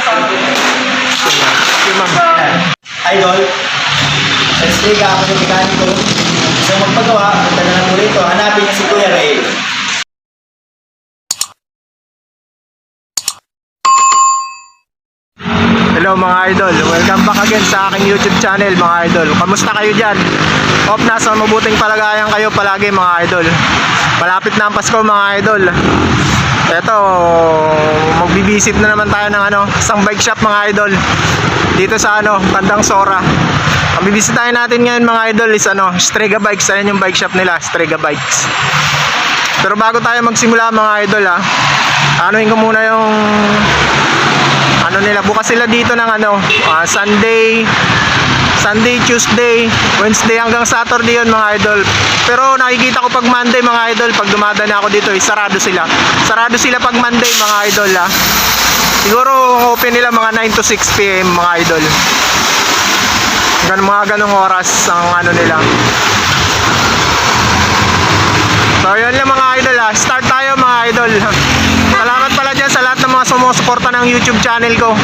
Yung ma'am. Idol, explica ako yung mekaniko. So magpagawa, punta na lang ulit ito. Hanapin niya si Kuya Ray. Hello mga idol, welcome back again sa aking YouTube channel mga idol. Kamusta kayo dyan? Hope nasa mabuting palagayan kayo palagi mga idol. Malapit na ang Pasko mga idol. Eto, magbibisit na naman tayo ng isang bike shop mga idol. Dito sa Tandang Sora. Ang bibisitahin natin ngayon mga idol is Strega Bikes. Ayan yung bike shop nila, Strega Bikes. Pero bago tayo magsimula mga idol anuhin ko muna yung nila, bukas sila dito ng Sunday, Tuesday, Wednesday hanggang Saturday yun mga idol. Pero nakikita ko pag Monday mga idol, pag dumadaan ako dito sarado sila. Sarado sila pag Monday mga idol Siguro open nila mga 9 to 6 PM mga idol. Mga ganong oras ang nila. So yun lang mga idol Start tayo mga idol. Salamat pala dyan sa lahat ng mga sumusuporta ng YouTube channel ko.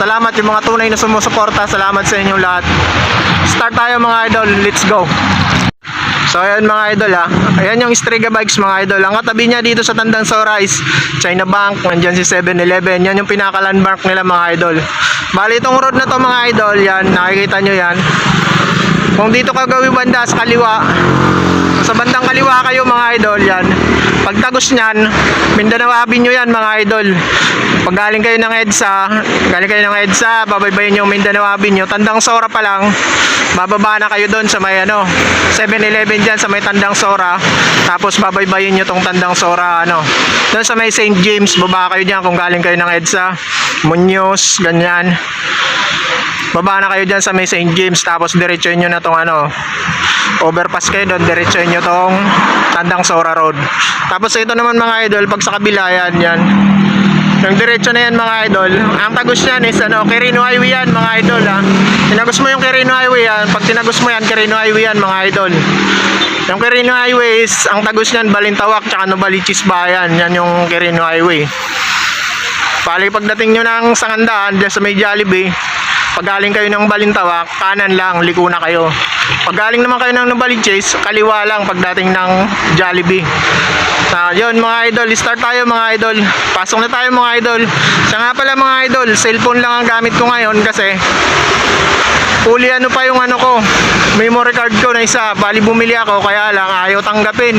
Salamat yung mga tunay na sumusuporta. Salamat sa inyong lahat. Start tayo mga idol. Let's go. So ayan mga idol ayan yung Strega Bikes mga idol. Ang katabi niya dito sa Tandang Sora is China Bank. Nandyan si 7-Eleven. Yan yung pinaka-landmark nila mga idol. Bali itong road na to mga idol, yan nakikita nyo yan. Kung dito ka gawin banda sa kaliwa, sa bandang kaliwa kayo mga idol, yan pagtagos nyan, Mindanao Avenue yan mga idol. Pag galing kayo ng EDSA, babaybayin yung Mindanao Avenue. Tandang Sora pa lang, bababa na kayo doon sa may 7-Eleven dyan sa may Tandang Sora. Tapos babaybayin nyo tong Tandang Sora doon sa may St. James, baba kayo dyan kung galing kayo ng EDSA, Muñoz, ganyan. Baba na kayo dyan sa may St. James. Tapos diretsoin nyo na tong overpass kayo doon, diretsoin nyo tong Tandang Sora Road. Tapos ito naman mga idol, pag sa kabila yan yung diretso na yan mga idol, ang tagos nyan is Quirino Highway yan mga idol Tinagos mo yung Quirino Highway yan, pag tinagos mo yan Quirino Highway yan mga idol. Yung Quirino Highway is ang tagos nyan Balintawak tsaka Novaliches Bayan. Yan yung Quirino Highway. Bali pagdating nyo ng Sangandaan dyan sa may Jollibee, pag galing kayo ng Balintawak, kanan lang, liko na kayo. Pag galing naman kayo ng Novaliches, kaliwa lang pagdating ng Jollibee. Yun mga idol, start tayo mga idol. Pasok na tayo mga idol. Siya nga pala mga idol, cellphone lang ang gamit ko ngayon kasi fully pa yung ko, memory card ko na isa. Bali bumili ako kaya lang ayaw tanggapin.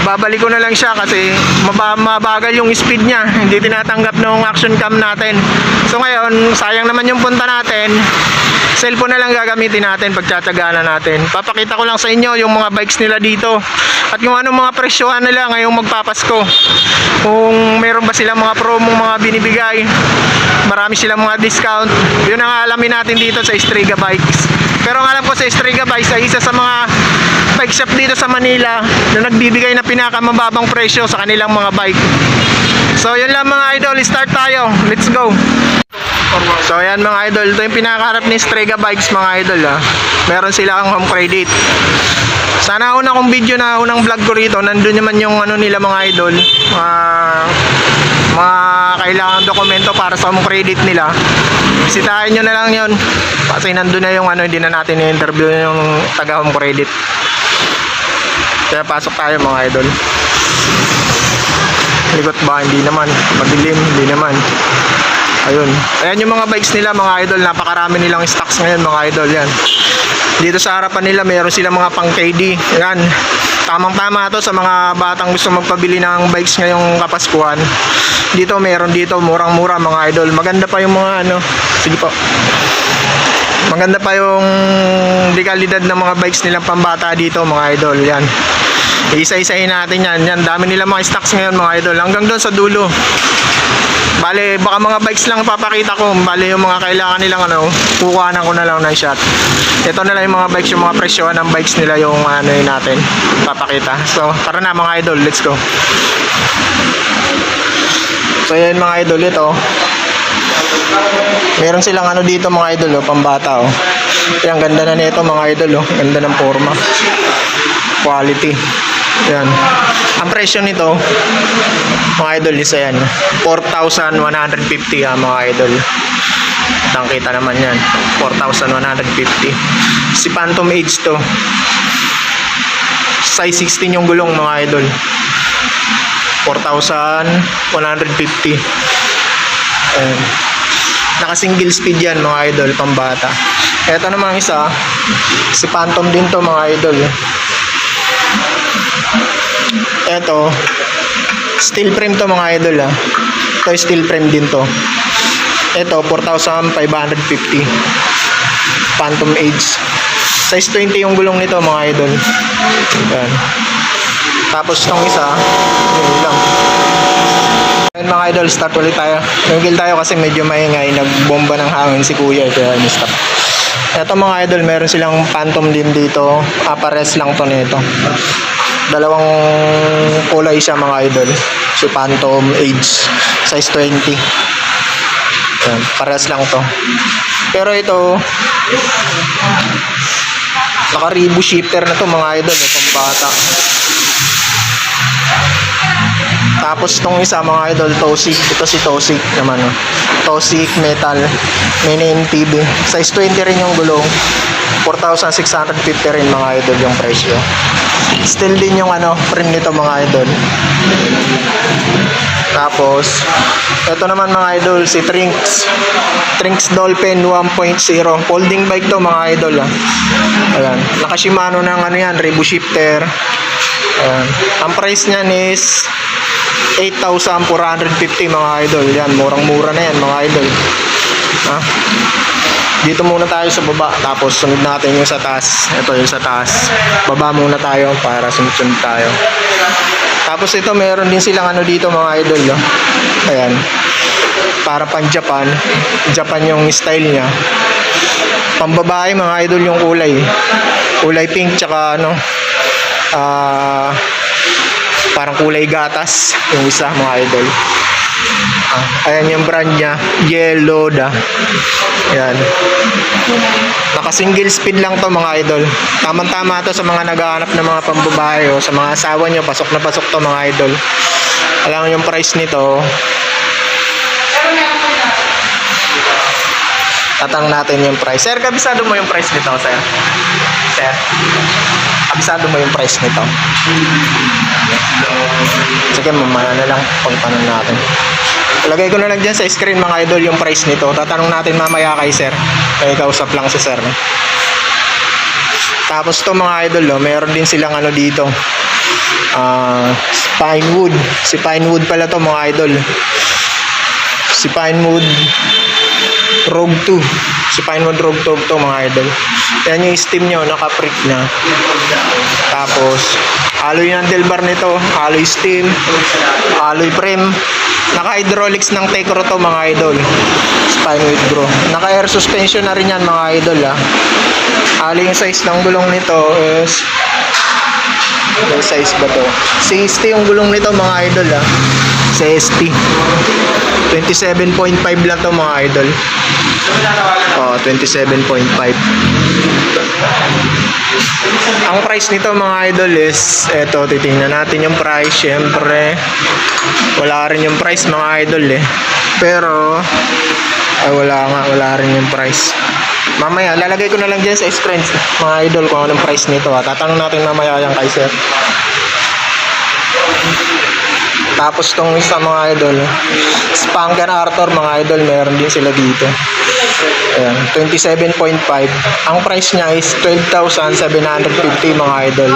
Babalik ko na lang siya kasi mabagal yung speed niya. Hindi tinatanggap ng action cam natin. So ngayon, sayang naman yung punta natin. Cellphone na lang gagamitin natin, pagtsatsagaan na natin. Papakita ko lang sa inyo yung mga bikes nila dito. At yung mga presyohan nila ngayong magpapasko. Kung meron ba silang mga promo, mga binibigay. Marami silang mga discount. Yun ang alamin natin dito sa Strega Bikes. Pero ang alam ko sa Strega Bikes ay isa sa mga bike shop dito sa Manila na nagbibigay na pinakamababang presyo sa kanilang mga bike. So yun lang mga idol, start tayo. Let's go. So ayan mga idol, ito yung pinakaharap ni Strega Bikes mga idol Meron silang home credit. Sana una kong video na unang vlog ko rito, nandun naman yung nila mga idol, mga kailangan dokumento para sa home credit nila. Bisitahin nyo na lang yun kasi nandun na yung hindi na natin i-interview yung taga home credit. Kaya pasok tayo mga idol. Likot ba? Hindi naman. Madilim? Hindi naman. Ayun. Ayan yung mga bikes nila mga idol. Napakarami nilang stocks ngayon mga idol. Yan. Dito sa harapan nila mayroon silang mga pang KD. Yan. Tamang tama to sa mga batang gusto magpabili ng bikes ngayong Kapaskuhan. Dito meron dito murang mura mga idol. Maganda pa yung mga sige po. Maganda pa yung dekalidad ng mga bikes nilang pambata dito mga idol. Yan. Isa-isahin natin yan. Yan. Dami nila mga stocks ngayon mga idol. Hanggang doon sa dulo. Bale, baka mga bikes lang papakita ko. Bale, yung mga kailangan nilang kukuhanan ko na lang ng shot. Ito na lang yung mga bikes, yung mga presyohan ng bikes nila yung yun natin papakita. So, tara na mga idol, let's go. So, yan mga idol, ito. Meron silang dito mga idol, pambata Yan, ganda na nito mga idol, ganda ng forma. Quality. Yan. Ang presyo nito, mga idol, is ayan. 4,150 mga idol. Nakita naman yan. 4,150. Si Phantom Age to. Size 16 yung gulong mga idol. 4,150. Ayan. Naka single speed yan mga idol, pambata. Ito naman isa, si Phantom din to mga idol. Ito, steel frame to mga idol ha. Ito steel frame din to. Ito, 4,550. Phantom Age. Size 20 yung gulong nito mga idol. Ayan. Tapos itong isa, yun lang. Ayun mga idol, start ulit tayo. Nagigil tayo kasi medyo maingay. Nagbomba ng hangin si kuya. Kaya stop. Ito mga idol, meron silang Phantom din dito. Pares lang to nito. Dalawang kulay siya mga idol. Si Phantom Age. Size 20. Ayan, pares lang to. Pero ito, naka-Rebu shifter na to mga idol. Pambata. Tapos itong isa mga idol, Toxic. Ito si Toxic naman. Toxic Metal Mini MTB. Size 20 rin yung gulong. 4,650 rin mga idol yung presyo. Still din yung frame nito mga idol. Tapos ito naman mga idol, si Trinx. Trinx Dolphin 1.0. Folding bike to mga idol ha. Ayan. Naka Shimano ng yan, Rebu shifter. Ayan. Ang price niyan is 8,450 mga idol. Yan, murang-mura na yan mga idol. Ha? Dito muna tayo sa baba, tapos sunod natin yung sa taas. Ito yung sa taas. Baba muna tayo para sunod-sunod tayo. Tapos ito, meron din silang dito mga idol. No? Ayan. Para pang Japan. Japan yung style niya. Pambabae mga idol yung kulay. Kulay pink tsaka parang kulay gatas yung isa mga idol. Ayan yung brand niya, Yellow da. Ayan. Naka single speed lang to mga idol. Tamang-tama to sa mga naghahanap ng mga pambabae o sa mga asawa nyo. Pasok na pasok to mga idol. Alam yung price nito. Tatang natin yung price. Sir, kabisado mo yung price nito, sir? Sir? Kabisado mo yung price nito? Sige, mamaya na lang pagpanon natin. Lagay ko na lang dyan sa screen mga idol yung price nito. Tatanong natin mamaya kay sir. Kaya kausap lang si sir. Tapos to mga idol, meron din silang dito. Pinewood. Si Pinewood pala to mga idol. Si Pinewood Rogue 2. Si Pinewood Rogue 2 to mga idol. Yan yung steam nyo, naka-prick na. Tapos, alloy handlebar nito, alloy steam, alloy frame. Naka-hydraulics ng Tecro to mga idol. Spinewood Bro. Naka-air suspension na rin yan mga idol ha. Alloy yung size ng gulong nito is... Yung size ba to? 60 yung gulong nito mga idol ha. 60. 27.5 lang to mga idol. 27.5. Ang price nito mga idol is eto, titingnan natin yung price. Syempre wala rin yung price mga idol pero wala rin yung price. Mamaya lalagay ko na lang dyan sa screen mga idol kung anong price nito tatanong natin mamaya yan kay sir. Tapos tong isa mga idol, Spanker Arthur mga idol, meron din sila dito. Ayan, 27.5. Ang price niya is 12,750 mga idol.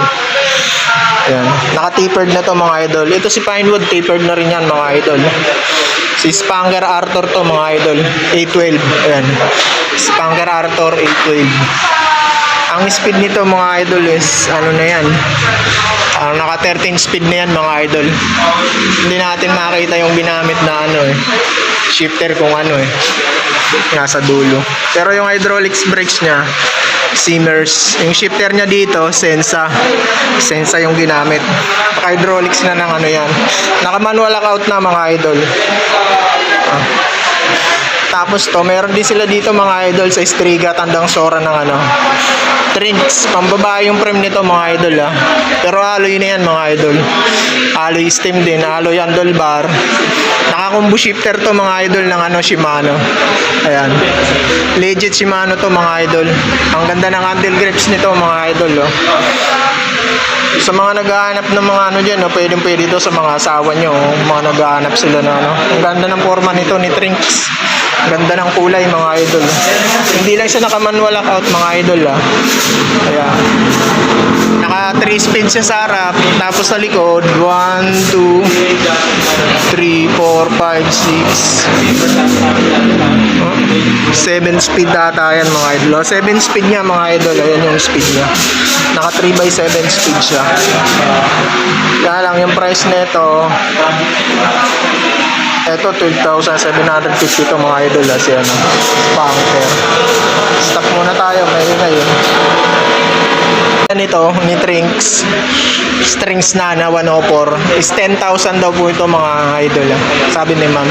Ayan, naka-tapered na to mga idol. Ito si Pinewood, tapered na rin yan mga idol. Si Spanker Arthur to mga idol, A12. Ayan, Spanker Arthur A12. Ang speed nito mga idol is na yan, naka 13 speed na yan mga idol. Hindi natin makita yung binamit na shifter kung nasa dulo. Pero yung hydraulics brakes nya, Simmers. Yung shifter nya dito, Sensa yung ginamit. Hydraulics na ng yan. Naka manual lockout na mga idol. Tapos to, meron din sila dito mga idol sa Striga, tandang Sora ng Trinks, pambabae yung frame nito mga idol ah. Pero alloy na yan mga idol. Alloy stem din, alloy handlebar. Naka-combo shifter to mga idol ng ano, Shimano. Ayan. Legit Shimano to mga idol. Ang ganda ng handle grips nito mga idol oh. Sa mga naghahanap ng mga ano dyan, no, pwede to sa mga asawa nyo. Oh. Mga naghahanap sila na ano. Ang ganda ng forma nito ni Trinks. Ganda ng kulay mga idol. Hindi lang siya naka-manual lockout mga idol ah. Kaya naka 3 speed siya sa harap. Tapos sa likod 1, 2, 3, 4, 5, 6 7 speed data yan mga idol. 7 speed niya mga idol. Ayan yung speed niya. Naka 3x7 speed siya. Kaya lang yung price nito, ito 12,750 to mga idol kasi ano, bunker. Stop muna tayo, may ngayon. Ito ni Trinks strings na 104 is 10,000 daw po ito mga idol sabi ni ma'am.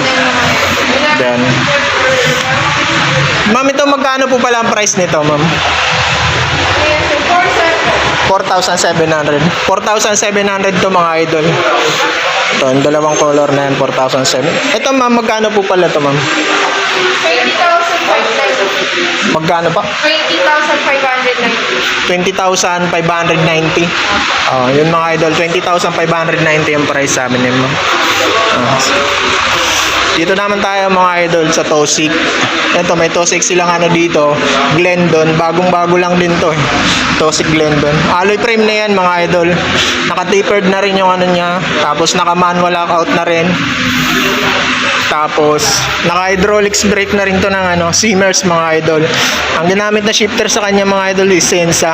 Then ma'am, ito magkano po pala ang price nito ma'am? 4,700 to mga idol. Ito, yung dalawang color na yan, 4,700. Ito ma'am, magkano po pala to ma'am? 20,590. Magkano pa? 20,590. 20,590. Oh, yun mga idol, 20,590 yung price sa amin yun ma'am. Dito naman tayo mga idol sa Tosik. Ito, may Tosik silang ano dito, Glendon. Bagong-bago lang din to eh. Tosik Glendon. Alloy frame na yan mga idol. Naka-tapered na rin yung ano niya. Tapos naka-manual lockout na rin. Tapos naka-hydraulics brake na rin to ng ano, Simmers mga idol. Ang ginamit na shifter sa kanya mga idol is Sensa.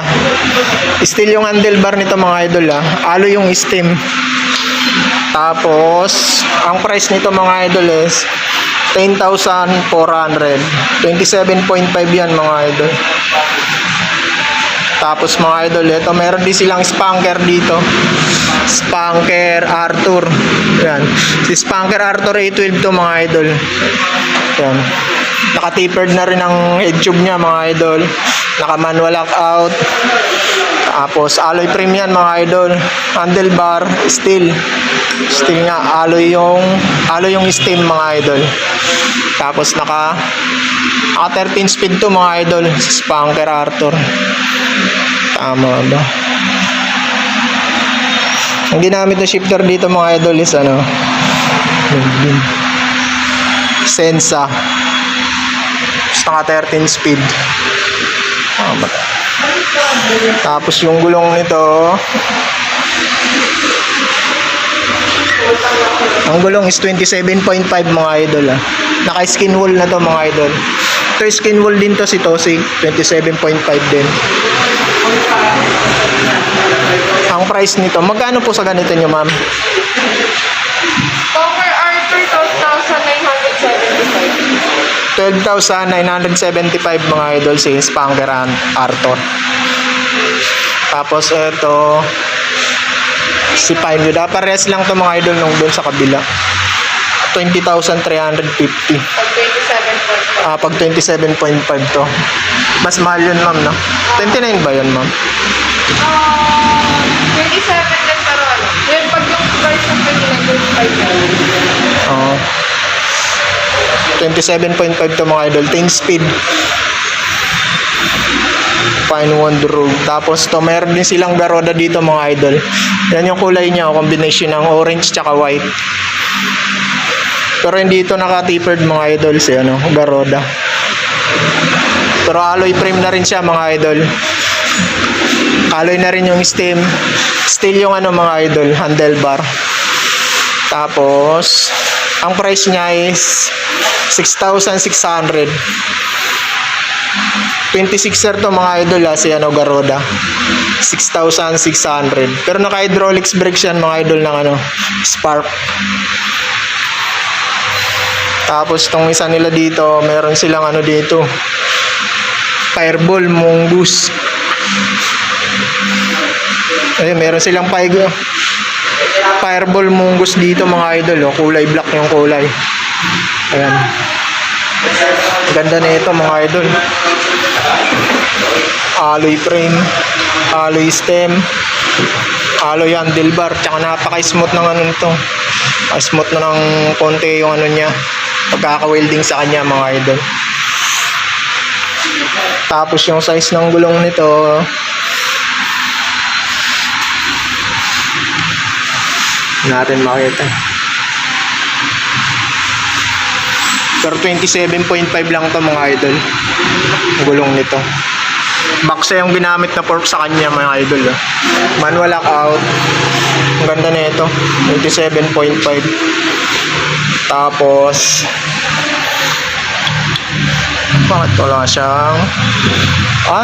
Still yung handlebar nito mga idol ah. Alloy yung stem. Tapos, ang price nito mga idol is 10,400. 27.5 yan mga idol. Tapos mga idol, ito meron din silang spanker dito. Spanker Arthur. Yan. Si Spanker Arthur A12 to mga idol. Yan. Naka-tapered na rin ang head tube niya mga idol. Naka-manual lockout. Tapos alloy frame yan mga idol. Handlebar, steel. Steel nga, alloy yung stem mga idol. Tapos naka 13 speed to mga idol. Spanker Arthur. Tama ba? Ang ginamit na shifter dito mga idol is ano, Sensa. Tapos naka 13 speed. Tama. Tapos yung gulong nito, ang gulong is 27.5 mga idol ah. Naka skin wall na to mga idol. Ito skin wall din to si Tosig, 27.5 din. Ang price nito, magkano po sa ganito nyo ma'am? Power Arthur 12,975. 12,975 mga idol si Spanker Arthur. Tapos ito si Pinewood. Pares lang to mga idol nung doon sa kabila. 20,350. Pag 27.5. Pag 27.5 to. Mas mahal yun ma'am no? 29 ba yun ma'am? 27 din pero ano. Yun, pag yung price ng 29, 25. Oo. 27.5 to mga idol. 10 speed. Fine Wonder Road. Tapos to, meron din silang Garoda dito mga idol. Yan yung kulay niya, combination ng orange tsaka white. Pero hindi ito naka-tapered mga idol si ano, Garoda. Pero alloy frame na rin siya mga idol. Alloy na rin yung stem. Still yung ano mga idol, handlebar. Tapos ang price niya is 6,600. 26er to mga idol si ano, Garoda. 6,600. Pero naka-hydraulics brakes yan mga idol ng ano, Spark. Tapos tong isa nila dito, meron silang ano dito, Fireball Mongoose. Ayun, meron silang Fireball Mongoose dito mga idol, oh. Kulay black yung kulay. Ayan. Ganda na ito mga idol. alloy frame, alloy stem, alloy handlebar, tsaka napaka-smooth ng ano nito. Smooth na ng konti yung ano niya, pagkaka-welding sa kanya mga idol. Tapos yung size ng gulong nito, natin makita. Pero 27.5 lang to mga idol. Ang gulong nito. Baksa yung ginamit na fork sa kanya mga idol. Manual lockout. Ang ganda na ito. 27.5. Tapos bakit wala siyang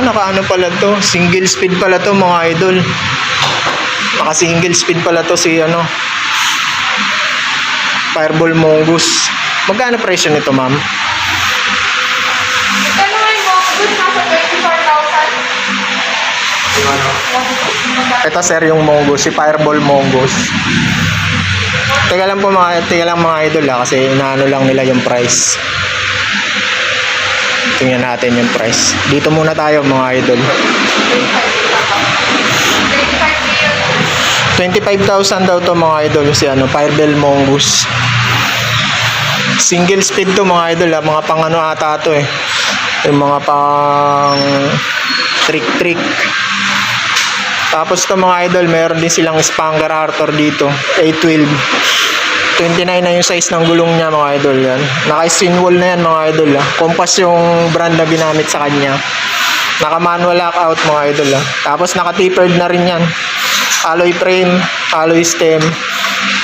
naka ano pala to, single speed pala to mga idol. Naka single speed pala to si ano, Fireball Mongoose. Magkano presyo nito ma'am? Ano nga yung Mongoose? Nasa 24,000. Ito sir yung Mongoose, si Fireball Mongoose. Teka lang mga idol kasi inaano lang nila yung price. Tingnan natin yung price. Dito muna tayo mga idol. 25,000 daw to mga idol si ano, Fireball Mongoose. Single speed to mga idol mga pang ano ata to yung mga pang trick. Tapos to mga idol, meron din silang Spanger Arthur dito, A12. 29 na yung size ng gulong niya mga idol yan. Naka-spin wall na yan mga idol Compass yung brand na ginamit sa kanya. Naka-manual lockout mga idol Tapos naka-tapered na rin yan. Alloy frame, alloy stem.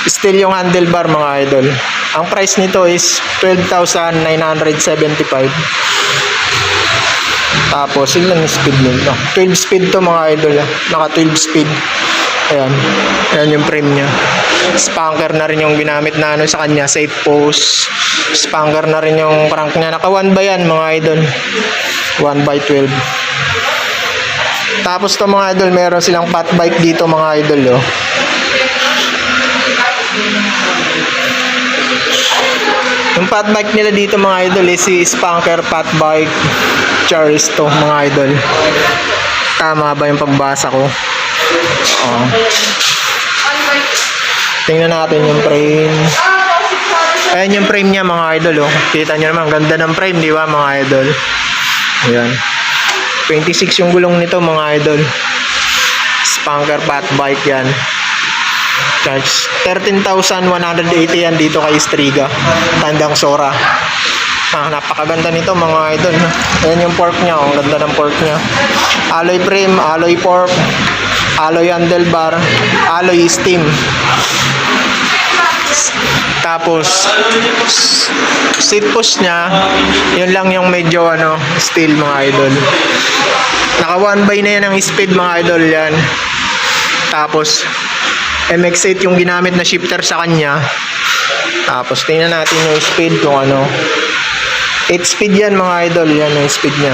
Still yung handlebar mga idol. Ang price nito is 12,975. Tapos ilan yung speed nito? 12 speed to mga idol Naka 12 speed. Ayan yung frame niya. Spanker na rin yung ginamit na ano sa kanya, safe post. Spanker na rin yung crank niya. Naka 1 by yan mga idol. 1 by 12. Tapos to mga idol, meron silang fat bike dito mga idol Yung fat bike nila dito mga idol si Spanker Fat Bike Charles to mga idol. Tama ba yung pagbasa ko? Tingnan natin yung frame. Ayan yung frame niya mga idol Kita nyo naman, ganda ng frame di ba mga idol? Ayan. 26 yung gulong nito mga idol. Spanker Fat Bike yan. Charge 13,180 yan dito kay Striga, Tandang Sora. Napakaganda nito mga idol Ayan yung fork niya ang ganda ng fork niya. Alloy frame, alloy fork, alloy handlebar, alloy stem. Tapos seat post niya, yun lang yung medyo steel mga idol. Naka 1 by na yan ang speed mga idol yan. Tapos MX8 yung ginamit na shifter sa kanya. Tapos tingnan natin yung speed kung 8 speed yan mga idol. Yan yung speed niya.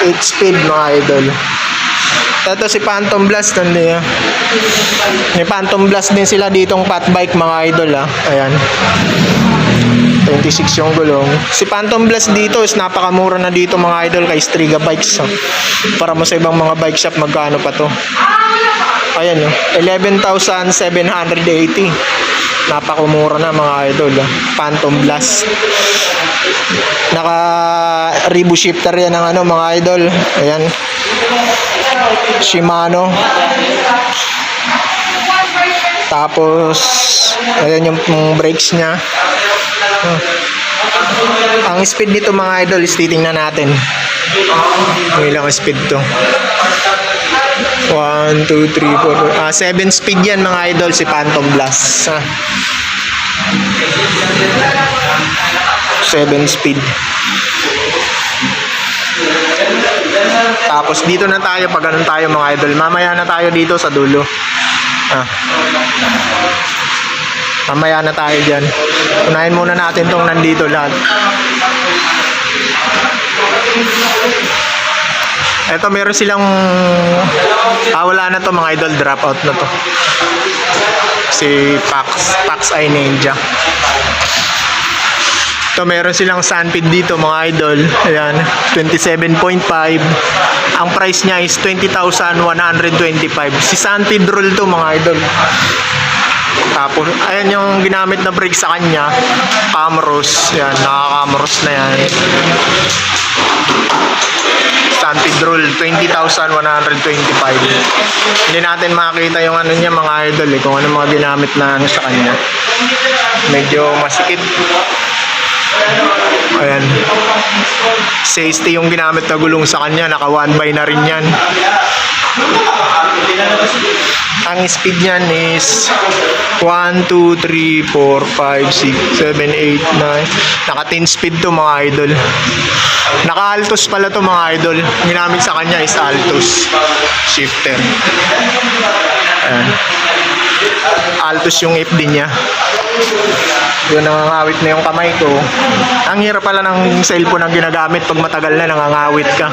8 speed mga idol. Ito si Phantom Blast nandiyan. May Phantom Blast din sila ditong fat bike mga idol Ayan. 26 yung gulong. Si Phantom Blast dito is napakamura na dito mga idol kay Striga Bikes Para mo sa ibang mga bike shop magkano pa to. Ayan 11,780. Napakamura na mga idol Phantom Blast. Naka Rebu shifter yan ng mga idol. Ayan. Shimano. Tapos ayan yung brakes niya. Ang speed nito mga idol is titingnan natin. Ilang speed to? 1, 2, 3, 4 7 speed yan mga idol si Phantom Blast 7 speed. Tapos dito na tayo pag ganun tayo mga idol. Mamaya na tayo dito sa dulo. Mamaya na tayo dyan. Unahin muna natin tong nandito lahat. Eto meron silang wala na to mga idol, drop out na to. Si Pax I Ninja. Ito meron silang sunpid dito mga idol. Ayan, 27.5. Ang price niya is 20,125. Si sunpid roll to mga idol. Tapos, ayan yung ginamit na brake sa kanya. Camros. Yan, naka-camros na yan. Sunpid roll, 20,125. Hindi natin makita yung ano niya mga idol kung ano mga ginamit na ano sa kanya. Medyo masikip. Ayan. 60 yung ginamit na gulong sa kanya. Naka 1x na rin yan. Ang speed niyan is 1, 2, 3, 4, 5, 6, 7, 8, 9. Naka 10 speed to mga idol. Naka Altos pala to mga idol. Ginamit sa kanya is Altos shifter. Ayan. Altos yung FD niya. Yun, nangangawit na yung kamay ko. Ang hirap pala ng cellphone ang ginagamit pag matagal na nangangawit ka.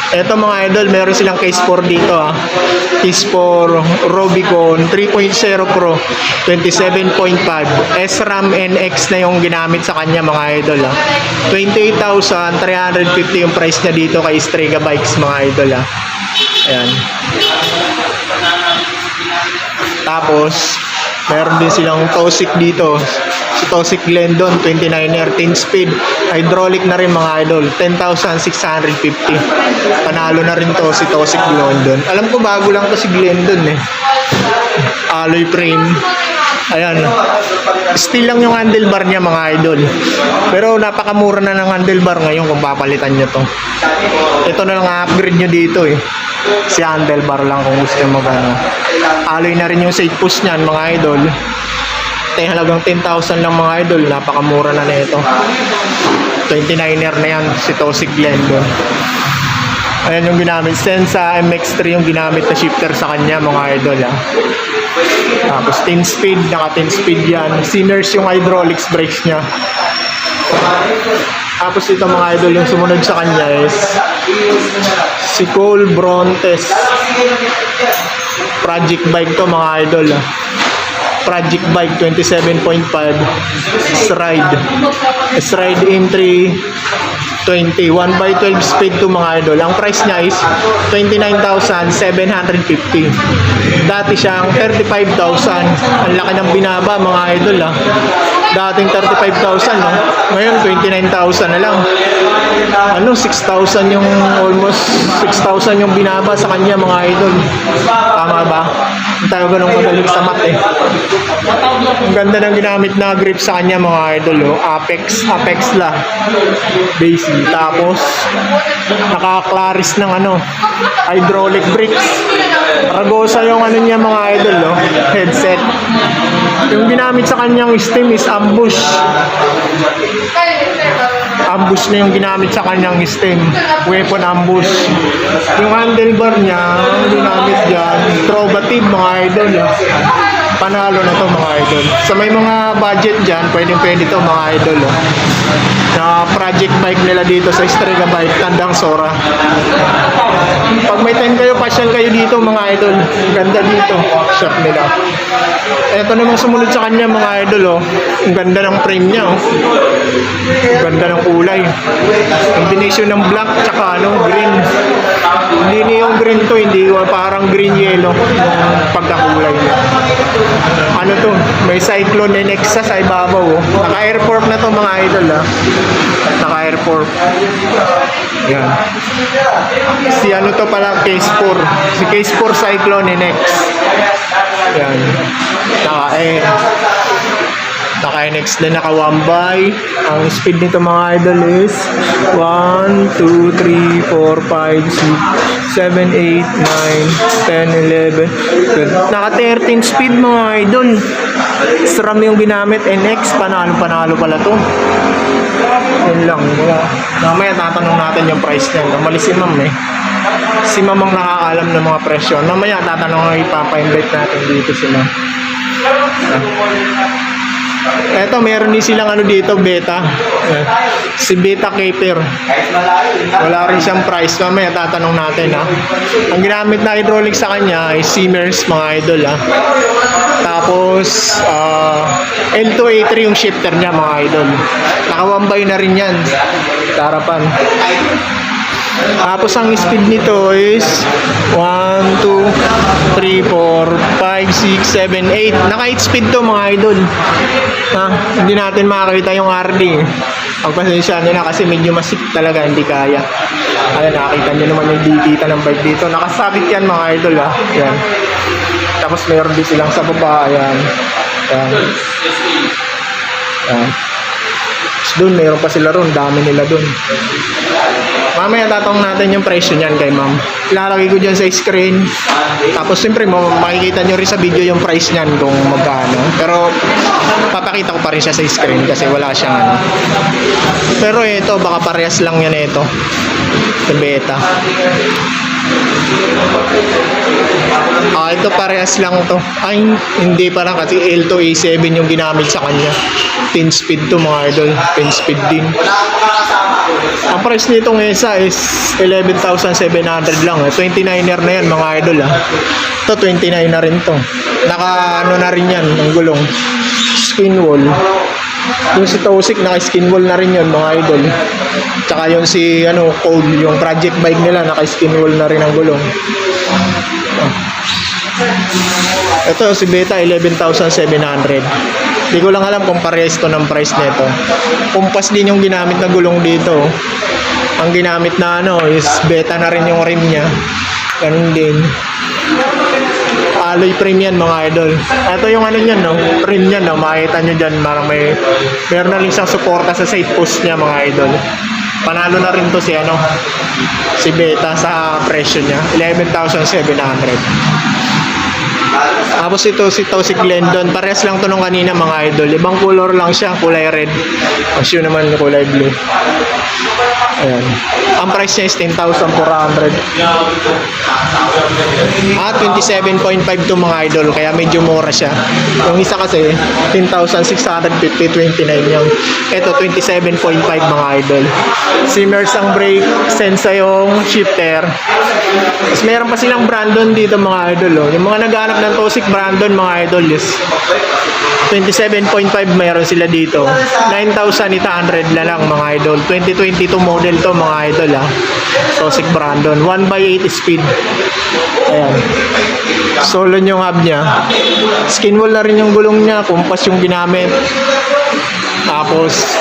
Eto mga idol, meron silang case 4 dito Case 4 Robicon 3.0 Pro 27.5 SRAM NX na yung ginamit sa kanya mga idol 28,350 yung price niya dito kay Strega Bikes mga idol Ayan. Tapos meron din silang Tosic dito. Si Tosic Glendon 29er 10 speed hydraulic na rin mga idol, 10,650. Panalo na rin to si Tosic Glendon. Alam ko bago lang to si Glendon alloy frame. Ayan, still lang yung handlebar niya mga idol, pero napakamura na ng handlebar ngayon kung papalitan nyo to. Ito na lang upgrade nyo dito si handlebar lang kung gusto nyo magano. Alloy na rin yung side post nyan mga idol. Halagang 10,000 lang mga idol. Napakamura na ito. 29er na yan si Tosic Glendon. Ayan yung ginamit. Sensa MX3 yung ginamit na shifter sa kanya mga idol Tapos 10 speed. Naka 10 speed yan. Sinners yung hydraulics brakes nya. Tapos ito mga idol, yung sumunod sa kanya is si Cole Brontes. Project bike to mga idol Project bike 27.5 Stride M3 20 1x12 speed to mga idol. Ang price niya is 29,750. Dati siyang 35,000. Ang laki ng binaba mga idol Dating 35,000 Ngayon 29,000 na lang. 6,000 yung almost 6,000 yung binaba sa kanya mga idol. Tama ba? Hindi tayo ganun magaling sa mat Ang ganda ng ginamit na grip sa kanya mga idol Apex la basic. Tapos naka-claris ng hydraulic brakes. Ragosa yung niya mga idol headset. Yung ginamit sa kanyang stem is ambush. Ambush na yung ginamit sa kanyang stem. Weapon ambush. Yung handlebar niya, ang ginamit dyan, Trovative mga idol Panalo na to mga idol. Sa may mga budget dyan, pwede to mga idol na project bike nila dito sa Strega Bike, Tandang Sora. Pag may time kayo, pasyal kayo dito mga idol. Ganda dito, shop nila. Ito namang sumunod sa kanya mga idol Ang ganda ng frame niya Ang ganda ng kulay. Combination ng black tsaka green. Hindi niya yung green to, hindi parang green yellow yung pagkakulay niya. To, may Cyclone NX sa ibabaw Naka-airport na to mga idol Naka-airport. Yan. Si to pala case 4. Si case 4 Cyclone NX. Yan. Naka-NX din, naka 1x. Ang speed nito mga idol is 1, 2, 3, 4, 5, 6, 7, 8, 9, 10, 11, 12. Naka 13 speed mga idol. SRAM yung ginamit, NX. Panalo pala to. Yun lang. Mamaya tatanong natin yung price niya. Mali si ma'am Si ma'am ang nakakaalam ng mga presyo. Mamaya tatanong ipapa-invite natin dito si ma'am. Eto, meron din silang ano dito, Beta. Ayan. Si Beta Caper. Kahit malayo. Wala rin siyang price. Mamaya tatanong natin ha. Ang ginamit na hydraulic sa kanya ay Siemens mga idol ha. Tapos L2A3 yung shifter niya mga idol. Nakawambay na rin yan sa harapan. Tapos ang speed nito is 1, 2, 3, 4, 5, 6, 7, 8. Naka 8 speed to mga idol. Ha? Hindi natin makakita yung RD. Pagpasensya nyo na kasi medyo masip talaga, hindi kaya. Ayan, nakakita nyo naman yung dikita ng bike dito. Nakasabit yan mga idol ha. Yan. Tapos meron din silang sa baba. Ayan. Ayan. Ayan. Doon, meron pa sila ron. Dami nila doon. Mamaya tatong natin yung presyo niyan kay ma'am. Ilalagay ko dyan sa screen. Tapos siyempre makikita nyo rin sa video yung price niyan kung magkano. Pero papakita ko pa rin siya sa screen kasi wala siyang ano. Pero ito, baka parehas lang yan ito. Yung Beta. Ito parehas lang to. Ay, hindi pala kasi L2A7 yung ginamit sa kanya. 10 speed to mga idol. 10 speed din. Ang price nitong isa is 11,700 lang. 29er na yan mga idol ha. Ito 29 na rin to. Naka ano na rin yan, ang gulong. Skin wall. Yung si Tosik naka skin wall na rin yun mga idol. Tsaka yung si ano, Code, yung project bike nila naka skin wall na rin ang gulong. Ito si Beta 11,700. Hindi ko lang alam kung parehas to ng price nito. Kumpas din yung ginamit na gulong dito. Ang ginamit na ano is Beta na rin yung rim niya. Ganun din. Alloy frame yan mga idol. Ito yung ano niyan no, frame niyan no, makikita nyo dyan meron na rin siyang suporta sa side post niya mga idol. Panalo na rin to si ano, si Beta sa presyo niya, 11,700. Tapos ito si Tosik Glendon, parehas lang to nung kanina mga idol. Ibang color lang siya, kulay red. As yun naman kulay blue. Ayan. Ang price niya is 10,400. 27.5 to mga idol, kaya medyo mura siya. Yung isa kasi 10,650, 29 yung. Ito 27.5 mga idol. Siemens ang brake, Sensa yung shifter. Tapos meron pa silang Brandon dito mga idol. Oh. Yung mga naghahanap ng Tosik Brandon mga idol is 27.5 mayroon sila dito. 9,800 na lang mga idol. 2022 model to mga idol ha. Tosik Brandon 1/8 speed. Ayan. Solo yung hub niya. Skin wall na rin yung gulong niya. Kumpas yung ginamit. Tapos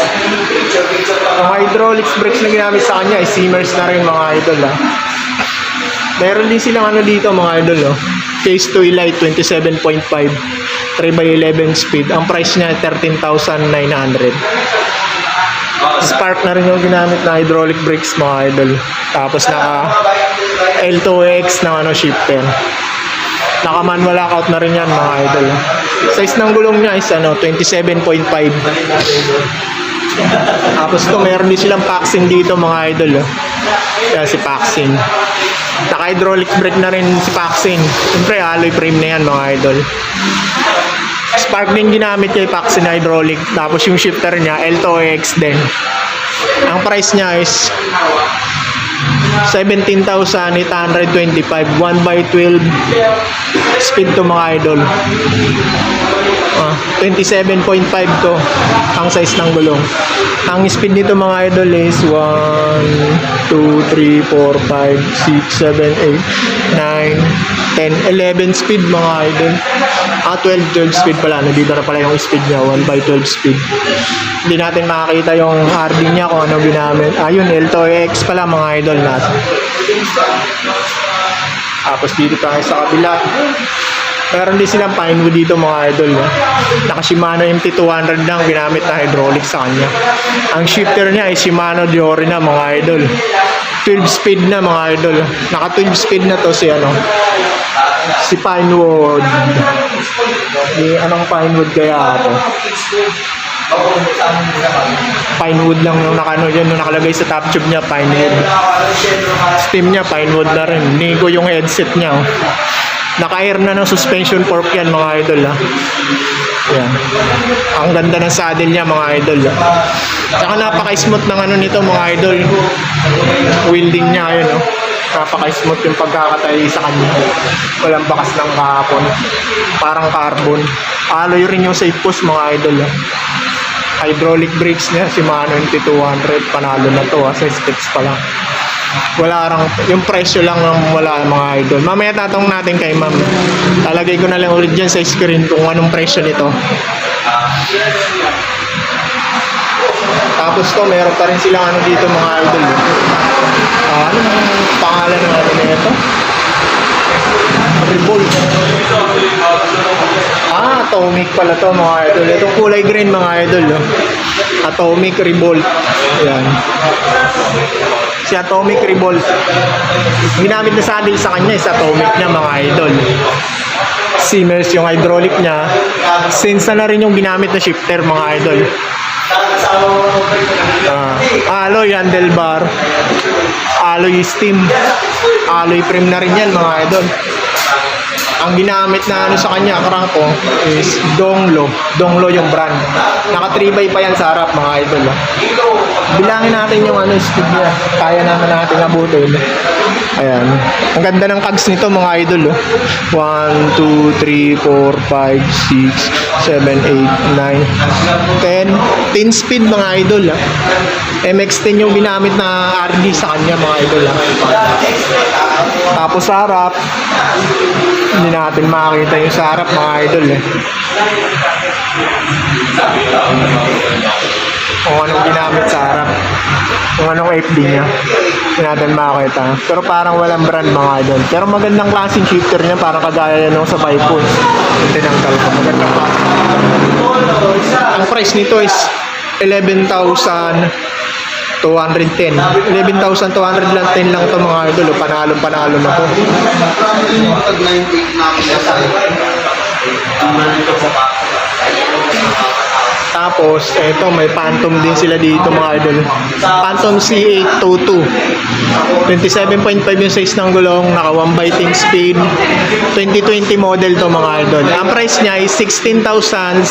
ang hydraulics brakes na ginamit sa kanya is Siemens na rin mga idol ha. Meron din silang ano dito mga idol oh. Case 2 Elite 27.5 3/11 speed. Ang price niya 13,900. Spark na rin yung ginamit na hydraulic brakes mga idol. Tapos naka L2X na ano shifter. Naka manual lockout na rin yan mga idol. Size ng gulong niya is ano 27.5. Tapos ito meron din silang Paxin dito mga idol. Kaya si Paxin. Naka hydraulic brake na rin si Paxin. Siyempre alloy frame na yan mga idol. Spark din ginamit kay Paxin hydraulic. Tapos yung shifter niya L2X din. Ang price niya is 17,825 1/12 speed to mga idol. 27.5 to ang size ng gulong. Ang speed nito mga idol is 1, 2, 3, 4, 5, 6, 7, 8, 9, 10, 11 speed mga idol. 12 speed pala. Nandito na pala yung speed niya. 1/12 speed. Hindi natin makakita yung RD niya kung ano ginamit. Ayun, L2X pala mga idol natin. Tapos dito tayo sa kabila. Meron din silang Pinewood dito mga idol. Naka Shimano MT200 lang ginamit na hydraulic sa kanya. Ang shifter niya ay Shimano Diori na mga idol. 12 speed na mga idol. Naka 12 speed na to si ano, si Pinewood. Anong Pinewood kaya ito? Pinewood lang yung nakano dyan, yung nakalagay sa top tube niya, Pinewood. Steam niya, Pinewood na rin. Nego yung headset niya. Oh. Naka-air na ng suspension fork yan mga idol ha. Yan. Ang ganda ng saddle niya mga idol. Tsaka napaka-smooth ng ano nito mga idol. Wielding niya yun, no? Napaka-smooth yung pagkakatay sa kanya. Walang bakas ng kahapon. Parang carbon. Alloy rin yung safe post mga idol. Hydraulic brakes niya, Shimano NT200. Panalo na to sa specs pa lang. Wala rang, yung presyo lang ang wala mga idol. Mamaya tatong natin kay ma'am. Talagay ko na lang ulit dyan sa screen kung anong presyo nito. Tapos to, meron pa rin silang ano dito mga idol. Ano ang pangalan ng ano nito? Revolt. Atomic pala to mga idol. Itong kulay green mga idol. Atomic Revolt. Ayan. Si Atomic Revolt. Ginamit na saddle sa kanya is Atomic niya mga idol. Siemens yung hydraulic niya. Sensa na rin yung ginamit na shifter mga idol. Alloy handlebar, alloy steam, alloy frame na rin yan mga idol. Ang ginamit na ano sa kanya, crank is Donglo. Donglo yung brand. Naka 3x pa yan sa harap mga idol. Bilangin natin yung ano speed niya. Kaya naman natin abutin. Ayan. Ang ganda ng cogs nito mga idol. 1, 2, 3, 4, 5, 6, 7, 8, 9, 10. 10 speed mga idol. MX-10 yung ginamit na RD sa kanya mga idol. Tapos sa harap, hindi natin makakita yung sa harap mga idol kung anong ginamit sa harap, kung anong FD niya, hindi natin makakita. Pero parang walang brand mga idol. Pero magandang klaseng shifter niya, parang kagaya nung sa Bipon. Yung tinanggal ko, magandang klaseng. Ang price nito is 11,210. 11,210 lang 10 lang to mga idol. Panalo na to. Pag 98 namin Tapos, eto, may Phantom din sila dito mga idol. Phantom C822. 27.5 yung size ng gulong. Naka 1x10 speed. 2020 model to mga idol. Ang price niya is 16,700.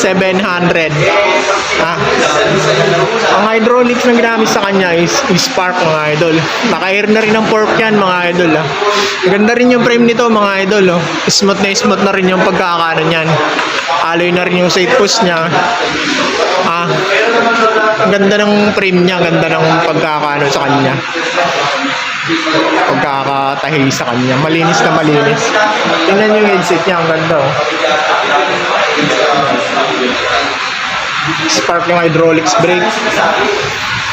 Ang hydraulics na ginamit sa kanya is Spark mga idol. Naka-air na rin ang fork yan mga idol. Ganda rin yung frame nito mga idol. Smooth na rin yung pagkakano niyan. Alloy na rin yung side post niya. Ang ganda ng frame niya, ganda ng pagkakano sa kanya. Pagkakatahi sa kanya. Malinis na malinis. Tingnan yung headset niya, ang ganda. Spark yung hydraulics brake.